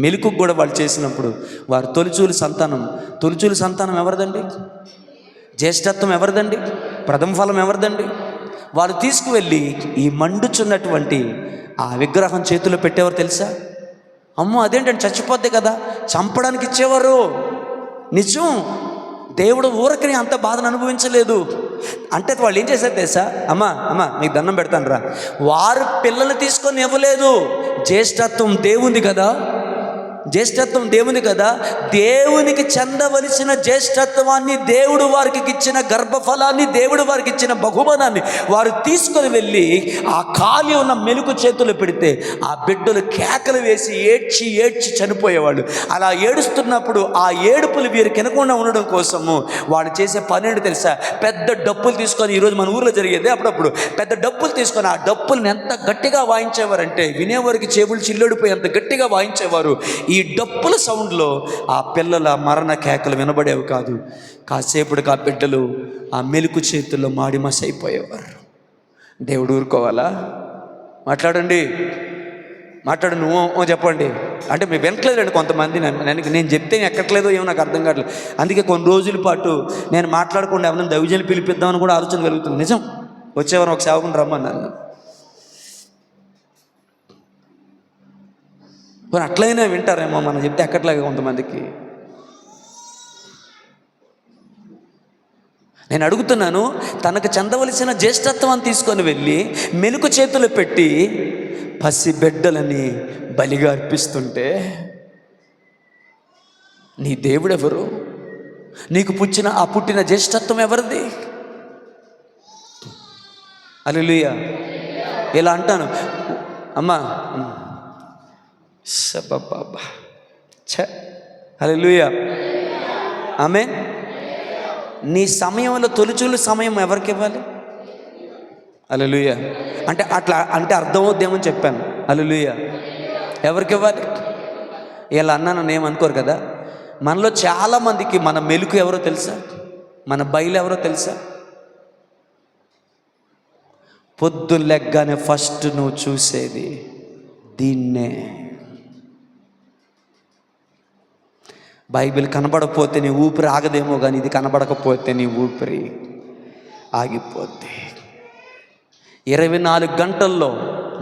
మెలుకు కూడా వాళ్ళు చేసినప్పుడు, వారు తొలిచూలు సంతానం ఎవరిదండి? జ్యేష్ఠత్వం ఎవరిదండి? ప్రథమ ఫలం ఎవరిదండి? వారు తీసుకువెళ్ళి ఈ మండుచున్నటువంటి ఆ విగ్రహం చేతిలో పెట్టేవారు తెలుసా? అమ్మో అదేంటంటే చచ్చిపోద్ది కదా, చంపడానికి ఇచ్చేవారు. నిజం, దేవుడు ఊరకని అంత బాధను అనుభవించలేదు. అంటే వాళ్ళు ఏం చేశారు తెలుసా? అమ్మా మీకు దండం పెడతాను రా, వారు పిల్లలు తీసుకొని ఇవ్వలేదు. జ్యేష్ఠత్వం దేవుంది కదా, దేవునికి చెందవలసిన జ్యేష్ఠత్వాన్ని, దేవుడు వారికి ఇచ్చిన గర్భఫలాన్ని, దేవుడు వారికి ఇచ్చిన బహుమానాన్ని వారు తీసుకొని వెళ్ళి ఆ ఖాళీ ఉన్న మెలుకు చేతులు పెడితే ఆ బిడ్డలు కేకలు వేసి ఏడ్చి చనిపోయేవాళ్ళు. అలా ఏడుస్తున్నప్పుడు ఆ ఏడుపులు వీరు కినకుండా ఉండడం కోసము వాడు చేసే పని ఏంటి తెలుసా? పెద్ద డప్పులు తీసుకొని, ఈరోజు మన ఊర్లో జరిగేది, అప్పుడప్పుడు పెద్ద డప్పులు తీసుకొని ఆ డప్పుల్ని ఎంత గట్టిగా వాయించేవారంటే వినేవారికి చెవులు చిల్లడిపోయి అంత గట్టిగా వాయించేవారు. ఈ డప్పుల సౌండ్లో ఆ పిల్లల మరణ కేకలు వినబడేవి కాదు. కాసేపటికి ఆ బిడ్డలు ఆ మెలుకు చేతుల్లో మాడిమస్ అయిపోయేవారు. దేవుడు ఊరుకోవాలా? మాట్లాడండి, నువ్వు చెప్పండి. అంటే మీరు వినట్లేదండి కొంతమంది. నేను చెప్తే ఎక్కట్లేదో ఏమో నాకు అర్థం కావట్లేదు. అందుకే కొన్ని రోజుల పాటు నేను మాట్లాడకుండా ఎవరైనా దైవజనులు పిలిపిద్దామని కూడా ఆలోచన కలుగుతుంది. నిజం, వచ్చేవారు ఒక సేవకుని రమ్మన్నాను. మరి అట్లయినా వింటారేమో మనం చెప్తే ఎక్కట్లాగా కొంతమందికి. నేను అడుగుతున్నాను, తనకు చెందవలసిన జ్యేష్ఠత్వాన్ని తీసుకొని వెళ్ళి మెలుకు చేతులు పెట్టి పసి బిడ్డలని బలిగా అర్పిస్తుంటే నీ దేవుడెవరు? నీకు పుట్టిన జ్యేష్ఠత్వం ఎవరిది? హల్లెలూయా. ఇలా అంటాను, అమ్మా సబ్బబ్బా హల్లెలూయా, ఆమేన్. నీ సమయంలో తొలిచూలు సమయం ఎవరికి ఇవ్వాలి? హల్లెలూయా. అంటే అర్థమవుద్దేమని చెప్పాను. హల్లెలూయా. ఎవరికి ఇవ్వాలి? ఇలా అన్నాను ఏమనుకోరు కదా. మనలో చాలామందికి మన మెలుకు ఎవరో తెలుసా? మన బయలు ఎవరో తెలుసా? పొద్దున్న లెగ్గానే ఫస్ట్ నువ్వు చూసేది దీన్నే. బైబిల్ కనబడకపోతే నీ ఊపిరి ఆగదేమో, కానీ ఇది కనబడకపోతే నీ ఊపిరి ఆగిపోద్ది. 24 గంటల్లో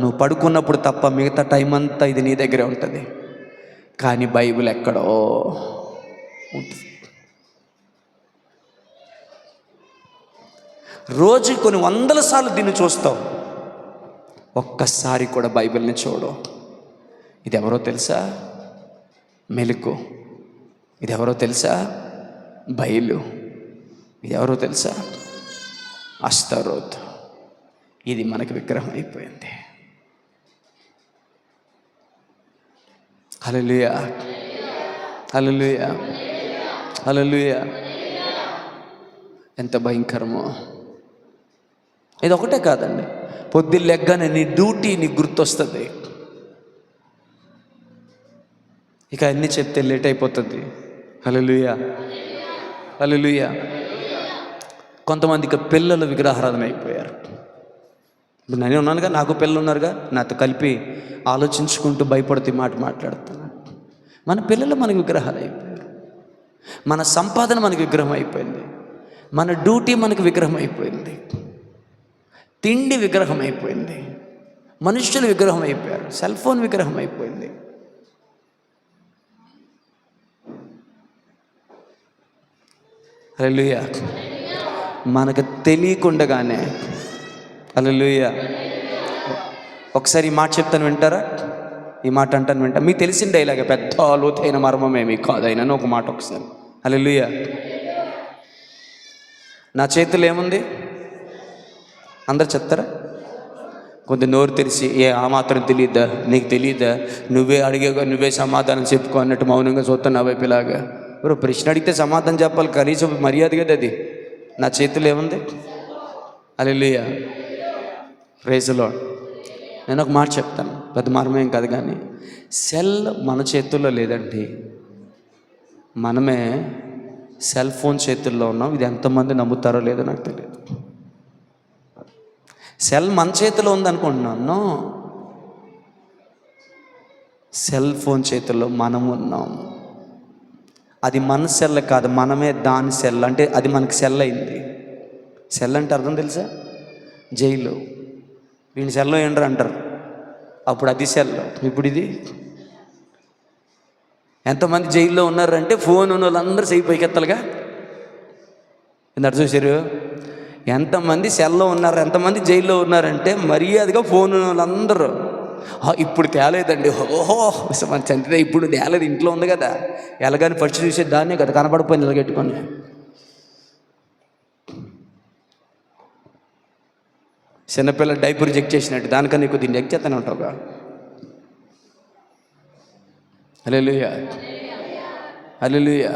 నువ్వు పడుకున్నప్పుడు తప్ప మిగతా టైం అంతా ఇది నీ దగ్గరే ఉంటుంది. కానీ బైబిల్ ఎక్కడో ఉంటుంది. రోజు కొన్ని 100 సార్లు దీన్ని చూస్తావు, ఒక్కసారి కూడా బైబిల్ని చూడు. ఇది ఎవరో తెలుసా? మెలుకు. ఇది ఎవరో తెలుసా? బయలు. ఇది ఎవరో తెలుసా? అస్తారోత్. ఇది మనకి విగ్రహం అయిపోయింది. హల్లెలూయా, హల్లెలూయా, హల్లెలూయా. ఎంత భయంకరమో. ఇది ఒకటే కాదండి, పొద్దున్న లెగ్గానే నీ డ్యూటీ నీకు గుర్తొస్తుంది. ఇక అన్నీ చెప్తే లేట్ అయిపోతుంది. హల్లెలూయా, హల్లెలూయా. కొంతమందికి పిల్లలు విగ్రహారాధన అయిపోయారు. ఇప్పుడు నేను ఉన్నానుగా, నాకు పిల్లలు ఉన్నారుగా, నాతో కలిపి ఆలోచించుకుంటూ భయపడుతూ మాట్లాడుతున్నాను. మన పిల్లలు మనకు విగ్రహాలు అయిపోయారు. మన సంపాదన మనకు విగ్రహం అయిపోయింది. మన డ్యూటీ మనకు విగ్రహం అయిపోయింది. తిండి విగ్రహం అయిపోయింది. మనుష్యులు విగ్రహం అయిపోయారు. సెల్ ఫోన్ విగ్రహం అయిపోయింది. హల్లెలూయా. మనకు తెలియకుండగానే, హల్లెలూయా. ఒకసారి ఈ మాట చెప్తాను, వింటారా? ఈ మాట అంటాను వింటా. మీకు తెలిసిన డైలాగే, పెద్ద లోతైన మర్మమేమి కాదైనా ఒక మాట ఒకసారి. హల్లెలూయా. నా చేతులు ఏముంది అందరు చెప్తారా? కొంత నోరు తెరిచి, ఆ మాత్రం తెలియదా, నీకు తెలియదా, నువ్వే అడిగేగా, నువ్వే సమాధానం చెప్పుకో అన్నట్టు మౌనంగా చూస్తున్నా వైపులాగా. ఎవరో ప్రశ్న అడిగితే సమాధానం చెప్పాలి, కనీసం మర్యాద కదా అది. నా చేతులు ఏముంది? హల్లెలూయా. Praise lord. నేను ఒక మాట చెప్తాను, పెద్ద మర్మేం కాదు కానీ, సెల్ మన చేతుల్లో లేదండి, మనమే సెల్ ఫోన్ చేతుల్లో ఉన్నాం. ఇది ఎంతమంది నమ్ముతారో లేదో నాకు తెలియదు. సెల్ మన చేతిలో ఉందనుకుంటున్నాను. సెల్ ఫోన్ చేతుల్లో మనం ఉన్నాం. అది మన సెల్ కాదు, మనమే దాని సెల్. అంటే అది మనకి సెల్ అయింది. సెల్ అంటే అర్థం తెలుసా? జైలు. వీడిని సెల్లో ఏంటరు అంటారు, అప్పుడు అది సెల్, ఇప్పుడు ఇది. ఎంతమంది జైల్లో ఉన్నారంటే ఫోన్ ఉన్న వాళ్ళందరూ చెయ్యి పైకెత్తలుగా ఎంత చూసారు? ఎంతమంది సెల్లో ఉన్నారు, ఎంతమంది జైల్లో ఉన్నారంటే మర్యాదగా ఫోన్ ఉన్న వాళ్ళందరూ. ఇప్పుడు తేలేదండి, ఓహో మన చంటిదే ఇప్పుడు తేలేదు, ఇంట్లో ఉంది కదా, ఎలాగని పచ్చి చూసే దాన్నే కదా కనపడిపోయింది ఇలాగెట్టుకొని. చిన్నపిల్ల డైపర్ చెక్ చేసినట్టు దానికన్నా నీకు దీన్ని చెక్ చేస్తానే ఉంటావుగా. హల్లెలూయా, హల్లెలూయా.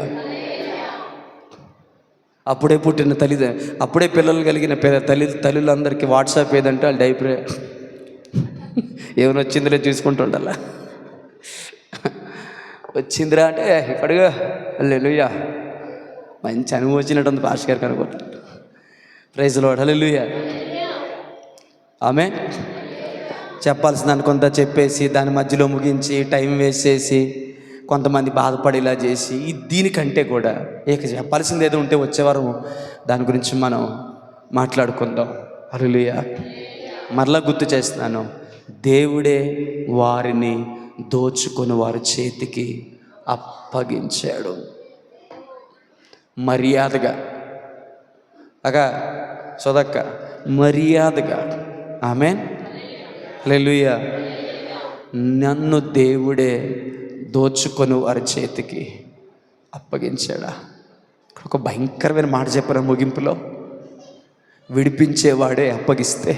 అప్పుడే పుట్టిన అప్పుడే పిల్లలు కలిగిన తల్లులందరికీ వాట్సాప్ ఏదంటే వాళ్ళు డైపరే, ఏమైనా వచ్చిందిలే చూసుకుంటుండాలా. వచ్చిందిరా అంటే ఇప్పుడుగా హల్లెలూయా, మంచి అనుభవం వచ్చినట్టుంది పాస్టర్ గారికి అనుకుంటాను. Praise lord. హల్లెలూయా. ఆమేన్. చెప్పాల్సిన దాన్ని కొంత చెప్పేసి దాని మధ్యలో ముగించి టైం వేస్ట్ చేసి కొంతమంది బాధపడేలా చేసి, దీనికంటే కూడా ఇక చెప్పాల్సింది ఏదో ఉంటే వచ్చేవారం దాని గురించి మనం మాట్లాడుకుందాం. హల్లెలూయా. మరలా గుర్తు చేస్తున్నాను, దేవుడే వారిని దోచుకొని వారి చేతికి అప్పగించాడు మర్యాదగా. అగా సోదక్క మర్యాదగా. ఆమేన్. హల్లెలూయా. నన్ను దేవుడే దోచుకొని వారి చేతికి అప్పగించాడా. ఒక భయంకరమైన మాట చెప్పారు ముగింపులో, విడిపించేవాడే అప్పగిస్తే,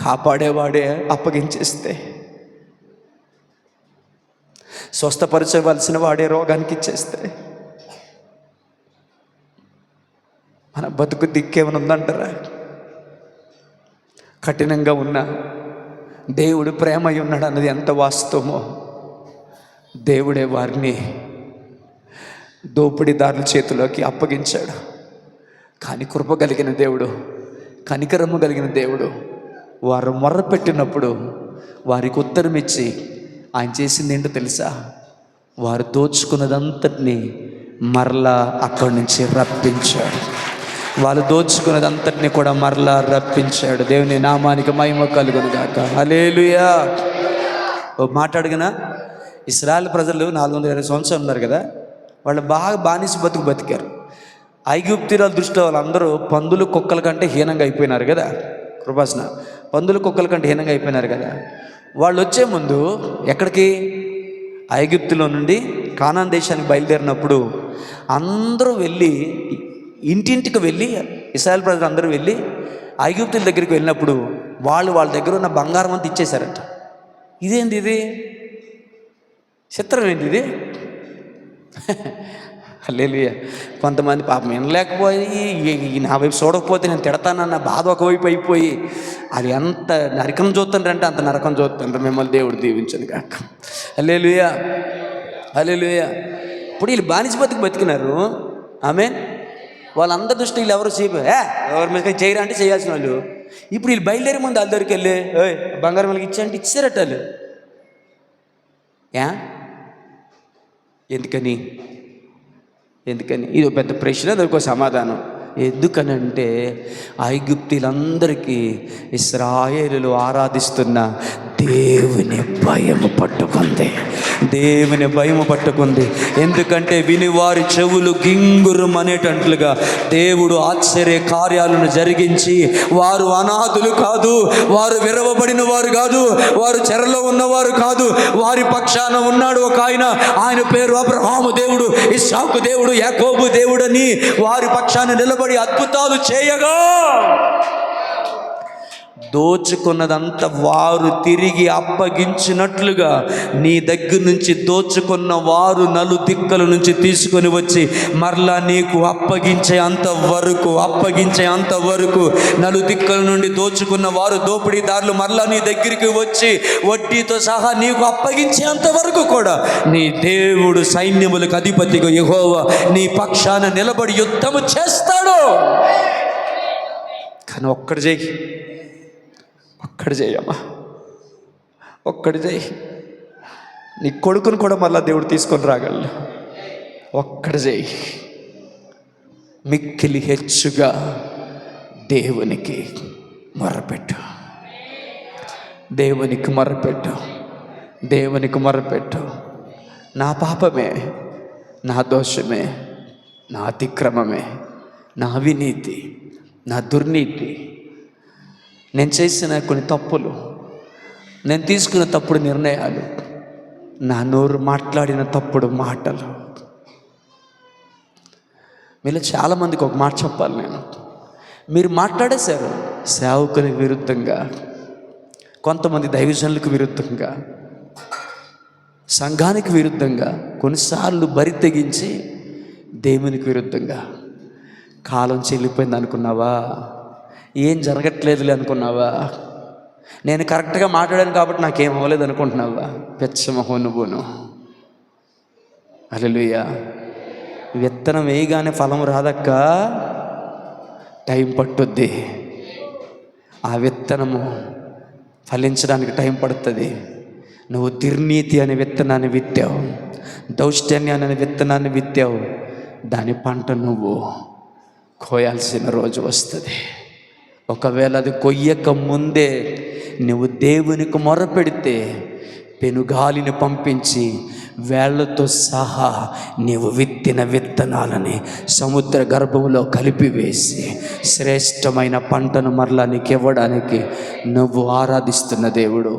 కాపాడేవాడే అప్పగించేస్తే, స్వస్థపరచవలసిన వాడే రోగానికి ఇచ్చేస్తే మన బతుకు దిక్కేమైనా ఉందంటారా? కఠినంగా ఉన్న దేవుడు ప్రేమై ఉన్నాడు అన్నది ఎంత వాస్తవమో, దేవుడే వారిని దోపిడీదారుల చేతిలోకి అప్పగించాడు. కానీ కృప కలిగిన దేవుడు, కనికరము కలిగిన దేవుడు వారు మొర్ర పెట్టినప్పుడు వారికి ఉత్తరం ఇచ్చి ఆయన చేసింది ఏంటో తెలుసా? వారు దోచుకున్నదంతటినీ మరలా అక్కడి నుంచి రప్పించాడు. వాళ్ళు దోచుకున్నదంతటినీ కూడా మరలా రప్పించాడు. దేవుని నామానికి మహిమ కలుగును గాక. హల్లెలూయా. ఓ మాట అడిగిన, ఇశ్రాయేలు ప్రజలు 420 సంవత్సరాలు ఉన్నారు కదా, వాళ్ళు బాగా బానిస బతికారు. ఐగుప్తీయుల దృష్టిలో వాళ్ళందరూ పందులు కుక్కల కంటే హీనంగా అయిపోయినారు కదా. కృపాసన పందులు కుక్కల కంటే హీనంగా అయిపోయినారు కదా. వాళ్ళు వచ్చే ముందు ఎక్కడికి, ఐగుప్తులో నుండి కానాన్ దేశానికి బయలుదేరినప్పుడు అందరూ వెళ్ళి ఇంటింటికి వెళ్ళి, ఇశ్రాయేలు ప్రజలు అందరూ వెళ్ళి ఐగుప్తుల దగ్గరికి వెళ్ళినప్పుడు వాళ్ళ దగ్గర ఉన్న బంగారం అంతా ఇచ్చేశారట. ఇదేంటి ఇది, చిత్రం ఏంటి ఇది? హల్లెలూయా. కొంతమంది పాపం వినలేకపోయి నా వైపు చూడకపోతే నేను తిడతానన్న బాధ ఒకవైపు అయిపోయి అది ఎంత నరకం చూస్తుండ్రంటే అంత నరకం చూస్తుండ్రు. మిమ్మల్ని దేవుడు దీవించను కాక. హల్లెలూయా, హల్లెలూయా. ఇప్పుడు వీళ్ళు బానిస బతికినారు. ఆమేన్. వాళ్ళందరి దృష్టి వీళ్ళు ఎవరు ఎవరి మీద చేయరా అంటే చేయాల్సిన వాళ్ళు. ఇప్పుడు వీళ్ళు బయలుదేరే ముందు వాళ్ళ దగ్గరికి వెళ్ళి బంగారం వాళ్ళకి ఇచ్చారంటే ఇచ్చారట వాళ్ళు. ఎందుకని ఇది పెద్ద ప్రశ్న, దానికి సమాధానం. ఎందుకనంటే ఐగుప్తీయులందరికీ ఇశ్రాయేలులు ఆరాధిస్తున్న దేవుని భయం పట్టుకుంది. దేవుని భయము పట్టుకుంది. ఎందుకంటే విని వారి చెవులు గింగురం అనేటట్లుగా దేవుడు ఆశ్చర్య కార్యాలను జరిగించి, వారు అనాథులు కాదు, వారు విరవబడిన వారు కాదు, వారు చెరలో ఉన్నవారు కాదు, వారి పక్షాన ఉన్నాడు ఒక ఆయన పేరు అబ్రహాము దేవుడు, ఇస్సాకు దేవుడు, యాకోబు దేవుడని వారి పక్షాన నిలబడి అద్భుతాలు చేయగా దోచుకున్నదంతా వారు తిరిగి అప్పగించినట్లుగా నీ దగ్గర నుంచి దోచుకున్న వారు నలుదిక్కల నుంచి తీసుకొని వచ్చి మరలా నీకు అప్పగించే అంతవరకు నలుదిక్కల నుండి దోచుకున్న వారు దోపిడీదారులు మరలా నీ దగ్గరికి వచ్చి వడ్డీతో సహా నీకు అప్పగించేంత వరకు కూడా నీ దేవుడు సైన్యములకు అధిపతిగా యెహోవా నీ పక్షాన నిలబడి యుద్ధము చేస్తాడు. కానీ ఒక్కటి చేయమ్మా, ఒక్కటి చేయి. నీ కొడుకును కూడా మళ్ళీ దేవుడు తీసుకొని రాగలడు. ఒక్కటి చేయి. మిక్కిలి హెచ్చుగా దేవునికి మొరపెట్టు, దేవునికి మొరపెట్టు. నా పాపమే, నా దోషమే, నా అతిక్రమమే, నా అవినీతి, నా దుర్నీతి, నేను చేసిన కొన్ని తప్పులు, నేను తీసుకున్న తప్పుడు నిర్ణయాలు, నా నోరు మాట్లాడిన తప్పుడు మాటలు. మీలో చాలామందికి ఒక మాట చెప్పాలి నేను. మీరు మాట్లాడేశారు సేవకునికి విరుద్ధంగా, కొంతమంది దైవజనులకు విరుద్ధంగా, సంఘానికి విరుద్ధంగా, కొన్నిసార్లు బరి తెగించి దేవునికి విరుద్ధంగా. కాలం చెల్లిపోయింది అనుకున్నావా? ఏం జరగట్లేదులే అనుకున్నావా? నేను కరెక్ట్గా మాట్లాడాను కాబట్టి నాకేం అవ్వలేదు అనుకుంటున్నావా? పెచ్చమహో నువ్వును. హల్లెలూయా. విత్తనం వేయగానే ఫలం రాదక్క, టైం పట్టుద్ది. ఆ విత్తనము ఫలించడానికి టైం పడుతుంది. నువ్వు దుర్నీతి అనే విత్తనాన్ని విత్తావు, దౌష్ట్యాన్ని అనే విత్తనాన్ని విత్తావు. దాని పంట నువ్వు కోయాల్సిన రోజు వస్తుంది. ఒకవేళ అది కొయ్యక ముందే నువ్వు దేవునికి మొరపెడితే పెనుగాలిని పంపించి వేళ్లతో సహా నీవు విత్తిన విత్తనాలని సముద్ర గర్భంలో కలిపివేసి శ్రేష్టమైన పంటను మరలా నీకు ఇవ్వడానికి నువ్వు ఆరాధిస్తున్న దేవుడు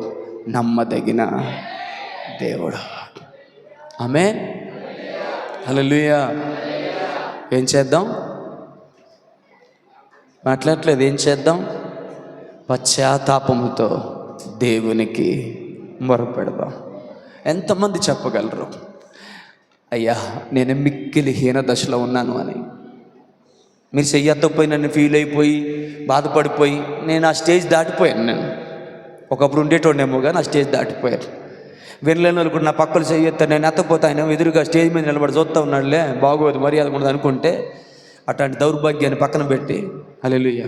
నమ్మదగిన దేవుడు. ఆమేన్. హల్లెలూయా. ఏం చేద్దాం? మాట్లాడట్లేదు. ఏం చేద్దాం? పశ్చాత్తాపముతో దేవునికి మొరపెడదాం. ఎంతమంది చెప్పగలరు, అయ్యా నేను మిక్కిలి హీన దశలో ఉన్నాను అని? మీరు చెయ్యకపోయి నన్ను ఫీల్ అయిపోయి బాధపడిపోయి నేను ఆ స్టేజ్ దాటిపోయాను. నేను ఒకప్పుడు ఉండేటోడేమో కానీ ఆ స్టేజ్ దాటిపోయాను. వినలేని వాళ్ళు కూడా నా పక్కలు చెయ్యొత్తాను, నేను ఎత్తపోతే ఆయన ఎదురుగా స్టేజ్ మీద నిలబడి చూస్తూ ఉన్నాడులే, బాగోదు మర్యాద ఉండదు అనుకుంటే అట్లాంటి దౌర్భాగ్యాన్ని పక్కన పెట్టి హల్లెలూయా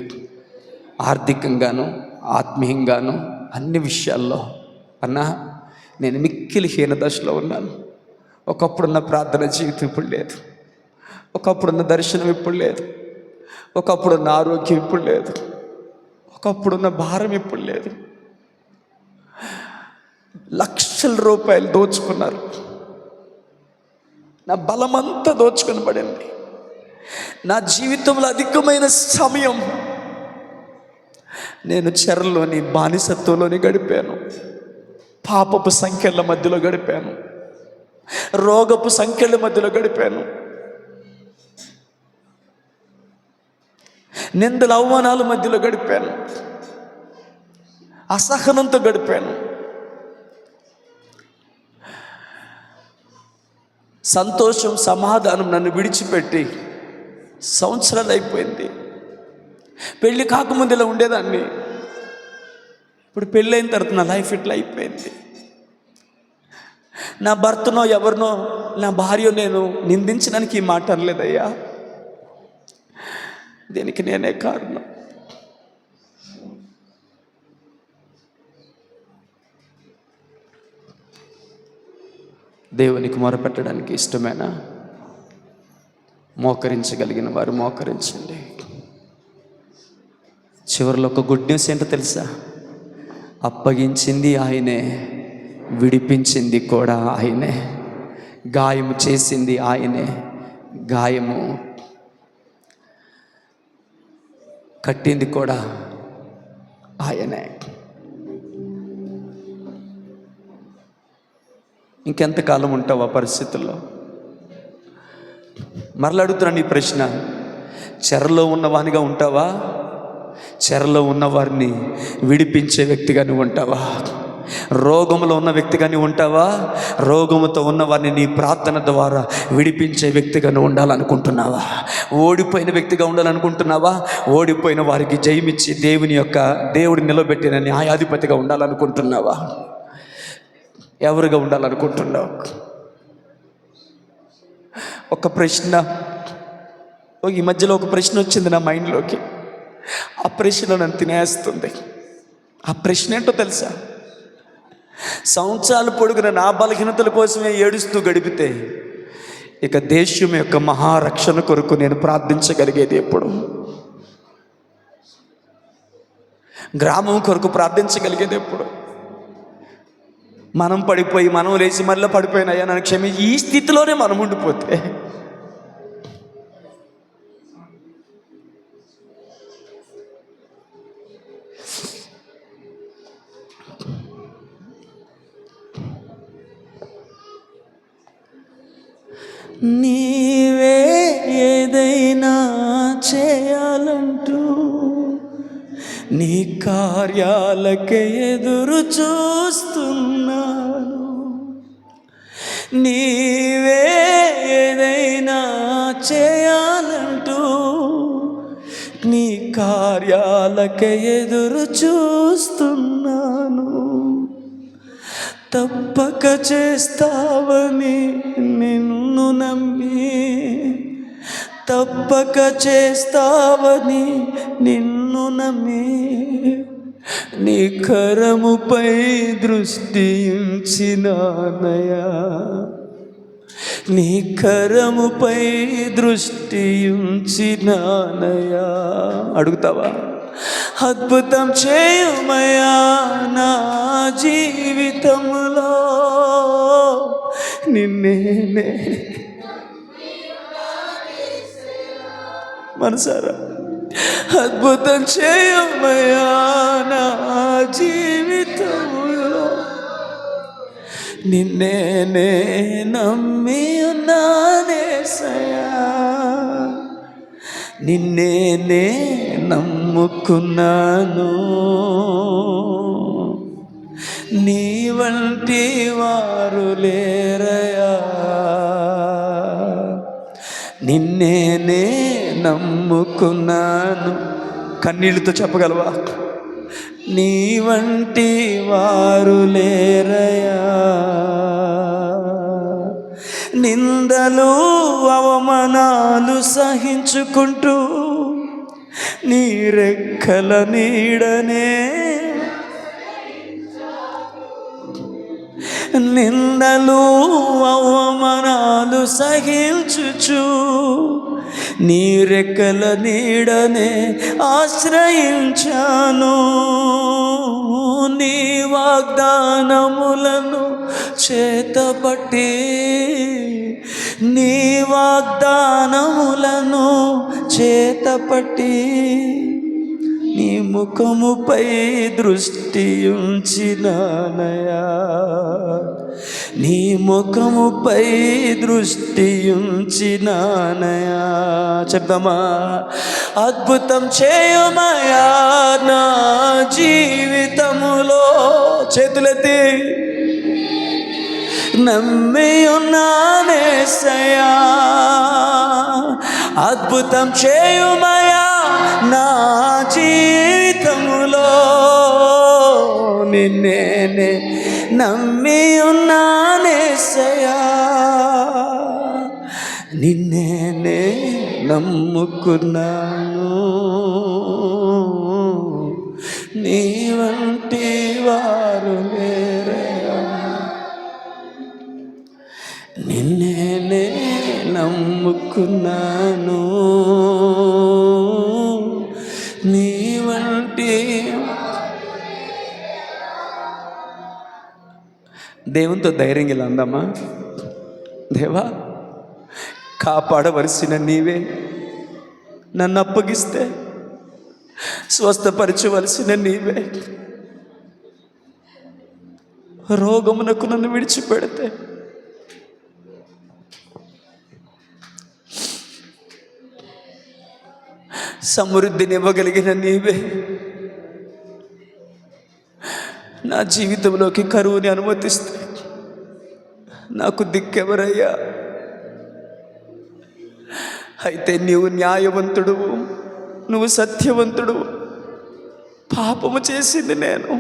ఆర్థికంగాను ఆత్మీయంగాను అన్ని విషయాల్లో అన్నా నేను మిక్కిలి హీన దశలో ఉన్నాను. ఒకప్పుడున్న ప్రార్థన జీవితం ఇప్పుడు లేదు, ఒకప్పుడున్న దర్శనం ఇప్పుడు లేదు, ఒకప్పుడున్న ఆరోగ్యం ఇప్పుడు లేదు, ఒకప్పుడున్న భారం ఇప్పుడు లేదు. లక్షల రూపాయలు దోచుకున్నారు, నా బలమంతా దోచుకొని పడింది. నా జీవితంలో అధికమైన సమయం నేను చెరలోని బానిసత్వంలోని గడిపాను, పాపపు సంఖ్యల మధ్యలో గడిపాను, రోగపు సంఖ్యల మధ్యలో గడిపాను, నిందల అవమానాల మధ్యలో గడిపాను, అసహనంతో గడిపాను. సంతోషం సమాధానం నన్ను విడిచిపెట్టి సంవత్సరాలు అయిపోయింది. పెళ్ళి కాకముందు ఇలా ఉండేదాన్ని, ఇప్పుడు పెళ్ళైన తర్వాత నా లైఫ్ ఇట్లా అయిపోయింది. నా భర్తనో ఎవరినో నా భార్య నేను నిందించడానికి ఈ మాట అనలేదయ్యా, దీనికి నేనే కారణం. దేవునికి మొరపెట్టడానికి ఇష్టమేనా? మోకరించగలిగిన వారు మోకరించండి. చివరిలో ఒక గుడ్ న్యూస్ ఏంటో తెలుసా? అప్పగించింది ఆయనే, విడిపించింది కూడా ఆయనే, గాయము చేసింది ఆయనే, గాయము కట్టింది కూడా ఆయనే. ఇంకెంతకాలం ఉంటావు ఆ పరిస్థితుల్లో? మరలా అడుగుతున్నాను ఈ ప్రశ్న, చెరలో ఉన్నవానిగా ఉంటావా? చెరలో ఉన్నవారిని విడిపించే వ్యక్తిగా నువ్వు ఉంటావా? రోగంలో ఉన్న వ్యక్తిగా నువ్వు ఉంటావా? రోగముతో ఉన్నవారిని నీ ప్రార్థన ద్వారా విడిపించే వ్యక్తిగా నువ్వు ఉండాలనుకుంటున్నావా? ఓడిపోయిన వ్యక్తిగా ఉండాలనుకుంటున్నావా? ఓడిపోయిన వారికి జయమిచ్చి దేవుడు నిలబెట్టిన న్యాయాధిపతిగా ఉండాలనుకుంటున్నావా? ఎవరుగా ఉండాలనుకుంటున్నావు? ఒక ప్రశ్న, ఈ మధ్యలో ఒక ప్రశ్న వచ్చింది నా మైండ్లోకి. ఆ ప్రశ్న నన్ను తినేస్తుంది. ఆ ప్రశ్న ఏంటో తెలుసా? సంవత్సరాలు పొడుగున నా బలహీనతల కోసమే ఏడుస్తూ గడిపితే ఇక దేశం యొక్క మహారక్షణ కొరకు నేను ప్రార్థించగలిగేది ఎప్పుడు? గ్రామం కొరకు ప్రార్థించగలిగేది ఎప్పుడు? మనం పడిపోయి మనం లేచి మళ్ళీ పడిపోయినాయా నన్ను క్షమించి ఈ స్థితిలోనే మనం ఉండిపోతే నీవే ఏదైనా చేయాలంటూ నీ కార్యాలకే ఎదురు చూస్తున్నాను. నీవే ఏదైనా చేయాలంటూ నీ కార్యాలకే ఎదురు చూస్తున్నాను. తప్పక చేస్తావని నిన్ను నమ్మి, తప్పక చేస్తావని నిన్ను నమ్మి నీ కరముపై దృష్టి ఉంచినానయా, నీ కరముపై దృష్టి ఉంచినానయా. అడుగుతావా? అద్భుతం చేయుమయా నా జీవితంలో, నిన్నే మనసారా అద్భుతం చేయుమయా నా జీవితంలో, నిన్నే నమ్మి ఉన్నానేసయ్యా, నిన్నే నమ్ముకున్నాను. నీ వంటి వారు లేరయా, నిన్నే నమ్ముకున్నాను. కన్నీళ్ళతో చెప్పగలవా? నీ వంటి వారు లేరయా, నిందలు అవమానాలు సహించుకుంటూ నీ రెక్కల నీడనే, నిందలు అవమానాలు సహించుచు నీ రెక్కల నీడనే ఆశ్రయించాను. నీ వాగ్దానములను చేతపట్టి, నీ వాగ్దానములను చేతపట్టి నీ ముఖముపై దృష్టి ఉంచినానయా, నీ ముఖముపై దృష్టి ఉంచినానయా. చెప్దామా? అద్భుతం చేయుమయా నా జీవితములో, చేతులెత్తి నమ్మి ఉన్నానేసయ్యా, అద్భుతం చేయుమయా నా జీవితములో, నిన్నే నమ్మి ఉన్నానేసయ్యా, నిన్నే నమ్ముకున్నాను. నీ వంటి వారు లేరయా, నిన్నే నమ్ముకున్నాను. నీ వంటి దేవునితో ధైర్యంగా ఇలా అందామా, దేవా కాపాడవలసిన నీవే, నన్ను అప్పగిస్తే స్వస్థపరచవలసిన నీవే, రోగమునకు నన్ను విడిచిపెడితే సమృద్ధిని ఇవ్వగలిగిన నీవే, నా జీవితంలోకి కరువుని అనుమతిస్తే నాకు దిక్కెవరయ్యా? అయితే నీవు న్యాయవంతుడువు, నువ్వు సత్యవంతుడు. పాపము చేసింది నేను,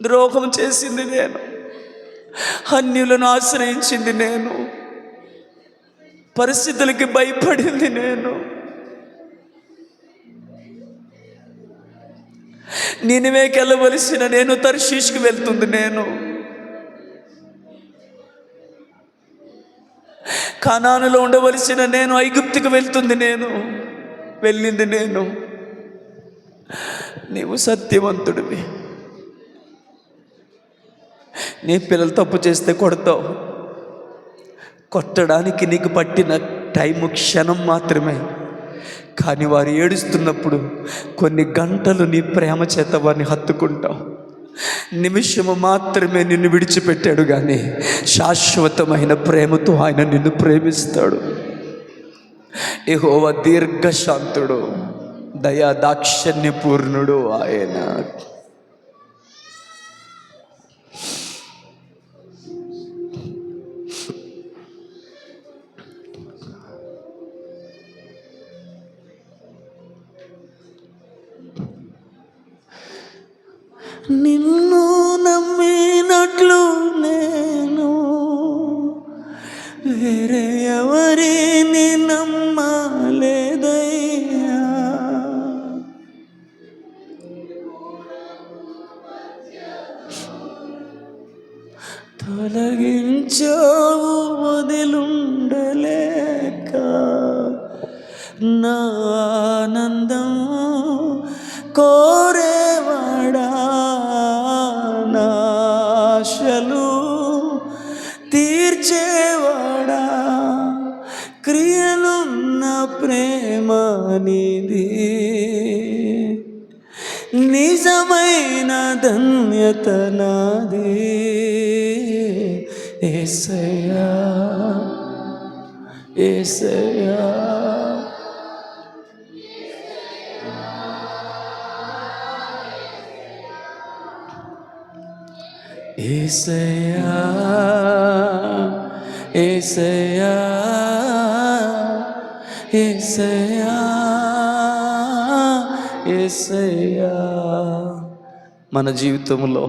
ద్రోహం చేసింది నేను, అన్యులను ఆశ్రయించింది నేను, పరిస్థితులకి భయపడింది నేను. నినివేకి వెళ్ళవలసిన నేను తర్షీష్కి వెళ్తుంది నేను, కనానులో ఉండవలసిన నేను ఐగుప్తుకు వెళ్తుంది నేను, వెళ్ళింది నేను. నీవు సత్యవంతుడివి. నీ పిల్లలు తప్పు చేస్తే కొడతావు. కొట్టడానికి నీకు పట్టిన టైము క్షణం మాత్రమే, కానీ వారు ఏడుస్తున్నప్పుడు కొన్ని గంటలు నీ ప్రేమ చేత వారిని హత్తుకుంటావు. నిమిషము మాత్రమే నిన్ను విడిచిపెట్టాడు, కానీ శాశ్వతమైన ప్రేమతో ఆయన నిన్ను ప్రేమిస్తాడు. యెహోవా దీర్ఘశాంతుడు, దయా దాక్షిణ్యపూర్ణుడు ఆయన. నిన్ను నమ్మినట్లు నేను వేరే ఎవరిని నమ్మలేదయ్యా. తొలగించావు వదిలుండలేక నా ఆనందం కోరేవాడా, నాశలు తీర్చేవాడా, క్రియలున్న ప్రేమ నీది, నిజమైన ధన్యత నాది. యేసయ్యా యేసయ్యా యేసయ్యా యేసయ్యా యేసయ్యా యేసయ్యా. మన జీవితంలో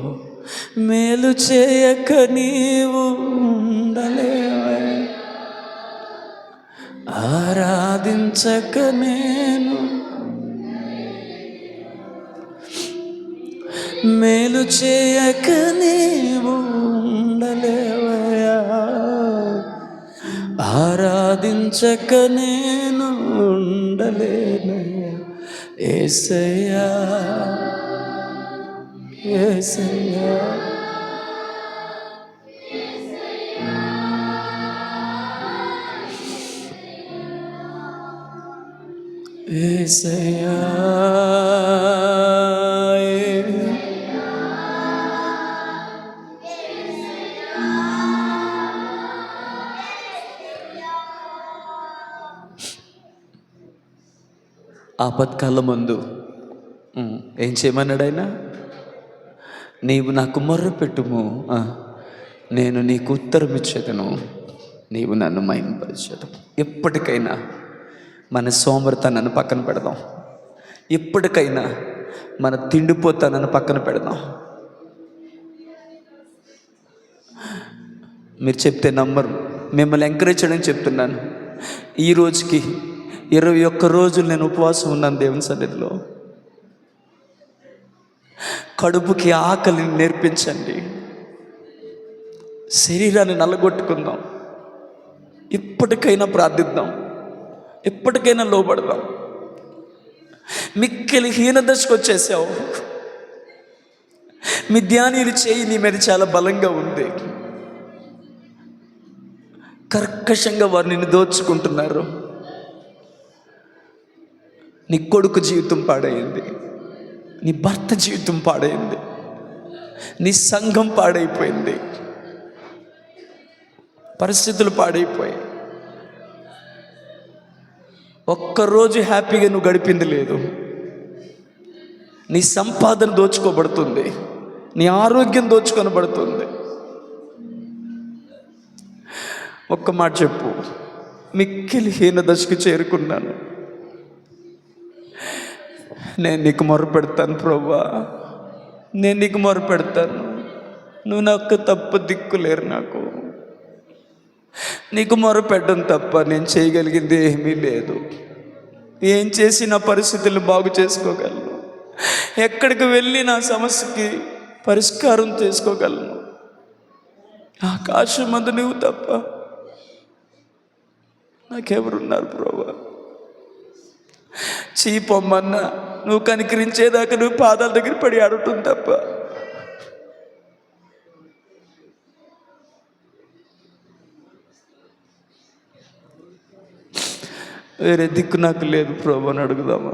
మేలు చేయక నీవు ఉండలేవే, ఆరాధించక నేను, మేలు చేయక నీవు ఉండలేవయా, ఆరాధించక నేను ఉండలేనయ్యా. యేసయ్యా యేసయ్యా యేసయ్యా ఆపత్కాలం ముందు ఏం చేయమన్నాడు ఆయన? నీవు నాకు మొర్ర పెట్టుము, నేను నీకు ఉత్తరం ఇచ్చేదను, నీవు నన్ను మహిమపరిచేదను. ఎప్పటికైనా మన సోమరితనాన్ని పక్కన పెడదాం, ఎప్పటికైనా మన తిండిపోతానని పక్కన పెడదాం. మీరు చెప్తే నమ్మరు, మిమ్మల్ని ఎంకరేజ్ చేయడానికి చెప్తున్నాను. ఈ రోజుకి 21 రోజులు నేను ఉపవాసం ఉన్నాను దేవుని సన్నిధిలో. కడుపుకి ఆకలిని నేర్పించండి, శరీరాన్ని నల్లగొట్టుకుందాం. ఇప్పటికైనా ప్రార్థిద్దాం, ఎప్పటికైనా లోబడదాం. మిక్కిలి హీన దశకు వచ్చేసావు, మిద్యానీయుల చేయి నీ మీద చాలా బలంగా ఉంది. కర్కశంగా వారు నిన్ను దోచుకుంటున్నారు. నీ కొడుకు జీవితం పాడైంది, నీ భర్త జీవితం పాడైంది, నీ సంఘం పాడైపోయింది, పరిస్థితులు పాడైపోయాయి. ఒక్కరోజు హ్యాపీగా నువ్వు గడిపింది లేదు. నీ సంపాదన దోచుకోబడుతుంది, నీ ఆరోగ్యం దోచుకొనబడుతుంది. ఒక్క మాట చెప్పు, మిక్కిలి హీన దశకు చేరుకున్నాను, నేను నీకు మొరపెడతాను ప్రభువా, నేను నీకు మొరపెడతాను. నువ్వు నాకు తప్ప దిక్కులేరు, నాకు నీకు మొరపెట్టడం తప్ప నేను చేయగలిగింది ఏమీ లేదు. ఏం చేసి నా పరిస్థితులు బాగు చేసుకోగలను? ఎక్కడికి వెళ్ళి నా సమస్యకి పరిష్కారం చేసుకోగలను? ఆకాశం మందు నువ్వు తప్ప నాకెవరున్నారు ప్రభువా? చీపొమ్మన్నా నువ్వు కనికరించేదాకా నువ్వు పాదాల దగ్గర పడి ఆడటం తప్ప వేరే దిక్కు నాకు లేదు ప్రభు అని అడుగుదామా?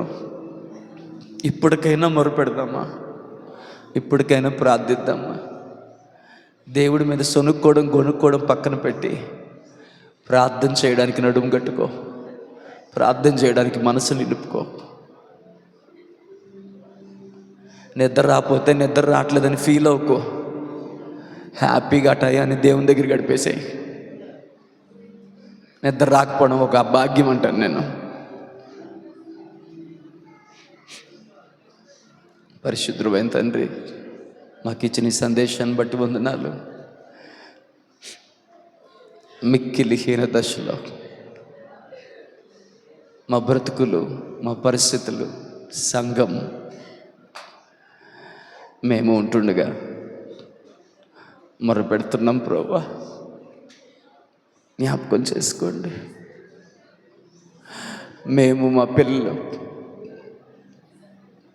ఇప్పటికైనా మొరపెడదామా? ఇప్పటికైనా ప్రార్థిద్దామా? దేవుడి మీద సొనుక్కోవడం గొనుక్కోవడం పక్కన పెట్టి ప్రార్థన చేయడానికి నడుము కట్టుకో, ప్రార్థన చేయడానికి మనసు నిలుపుకో. నిద్ర రాకపోతే నిద్ర రావట్లేదని ఫీల్ అవ్వకో, హ్యాపీగా టయాన్ని దేవుని దగ్గర గడిపేసాయి. నిద్ర రాకపోవడం ఒక భాగ్యం అంటాను నేను. పరిశుద్ధుడైన తండ్రి, మాకు ఇచ్చిన ఈ సందేశాన్ని బట్టి వందనాలు. మిక్కిలి హీన దశలో మా బ్రతుకులు, మా పరిస్థితులు, సంఘం మేము ఉంటుండగా మొరపెడుతున్నాం ప్రభువా, జ్ఞాపకం చేసుకోండి. మేము, మా పిల్లలు,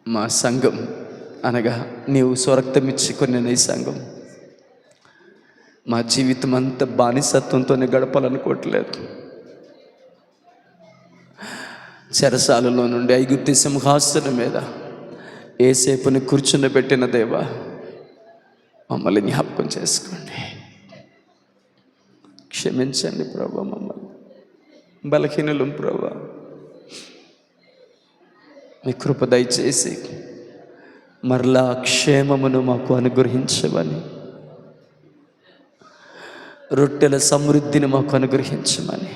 మా సంఘం అనగా నీవు స్వరక్తం ఇచ్చి కొనిన ఈ సంఘం మా జీవితం అంతా బానిసత్వంతోనే గడపాలనుకోవట్లేదు. చెరసాలలో నుండి ఐగుప్తు సింహాసనం మీద ఏసేపుని కూర్చుండబెట్టిన దేవా, మమ్మల్ని జ్ఞాపకం చేసుకోండి. క్షమించండి ప్రభా, మమ్మల్ని బలహీనులం ప్రభా. మీ కృప దయచేసి మరలా క్షేమమును మాకు అనుగ్రహించమని, రొట్టెల సమృద్ధిని మాకు అనుగ్రహించమని,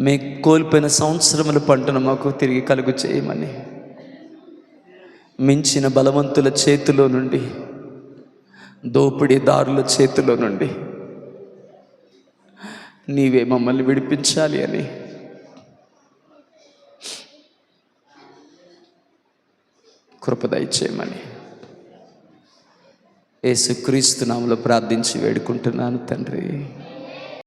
మీ కోల్పోయిన సంవత్సరముల పంటను మాకు తిరిగి కలుగు చేయమని, మించిన బలవంతుల చేతిలో నుండి, దోపిడీదారుల చేతిలో నుండి నీవే మమ్మల్ని విడిపించాలి అని కృప దయచేయమని యేసుక్రీస్తు నామములో ప్రార్థించి వేడుకుంటున్నాను తండ్రి.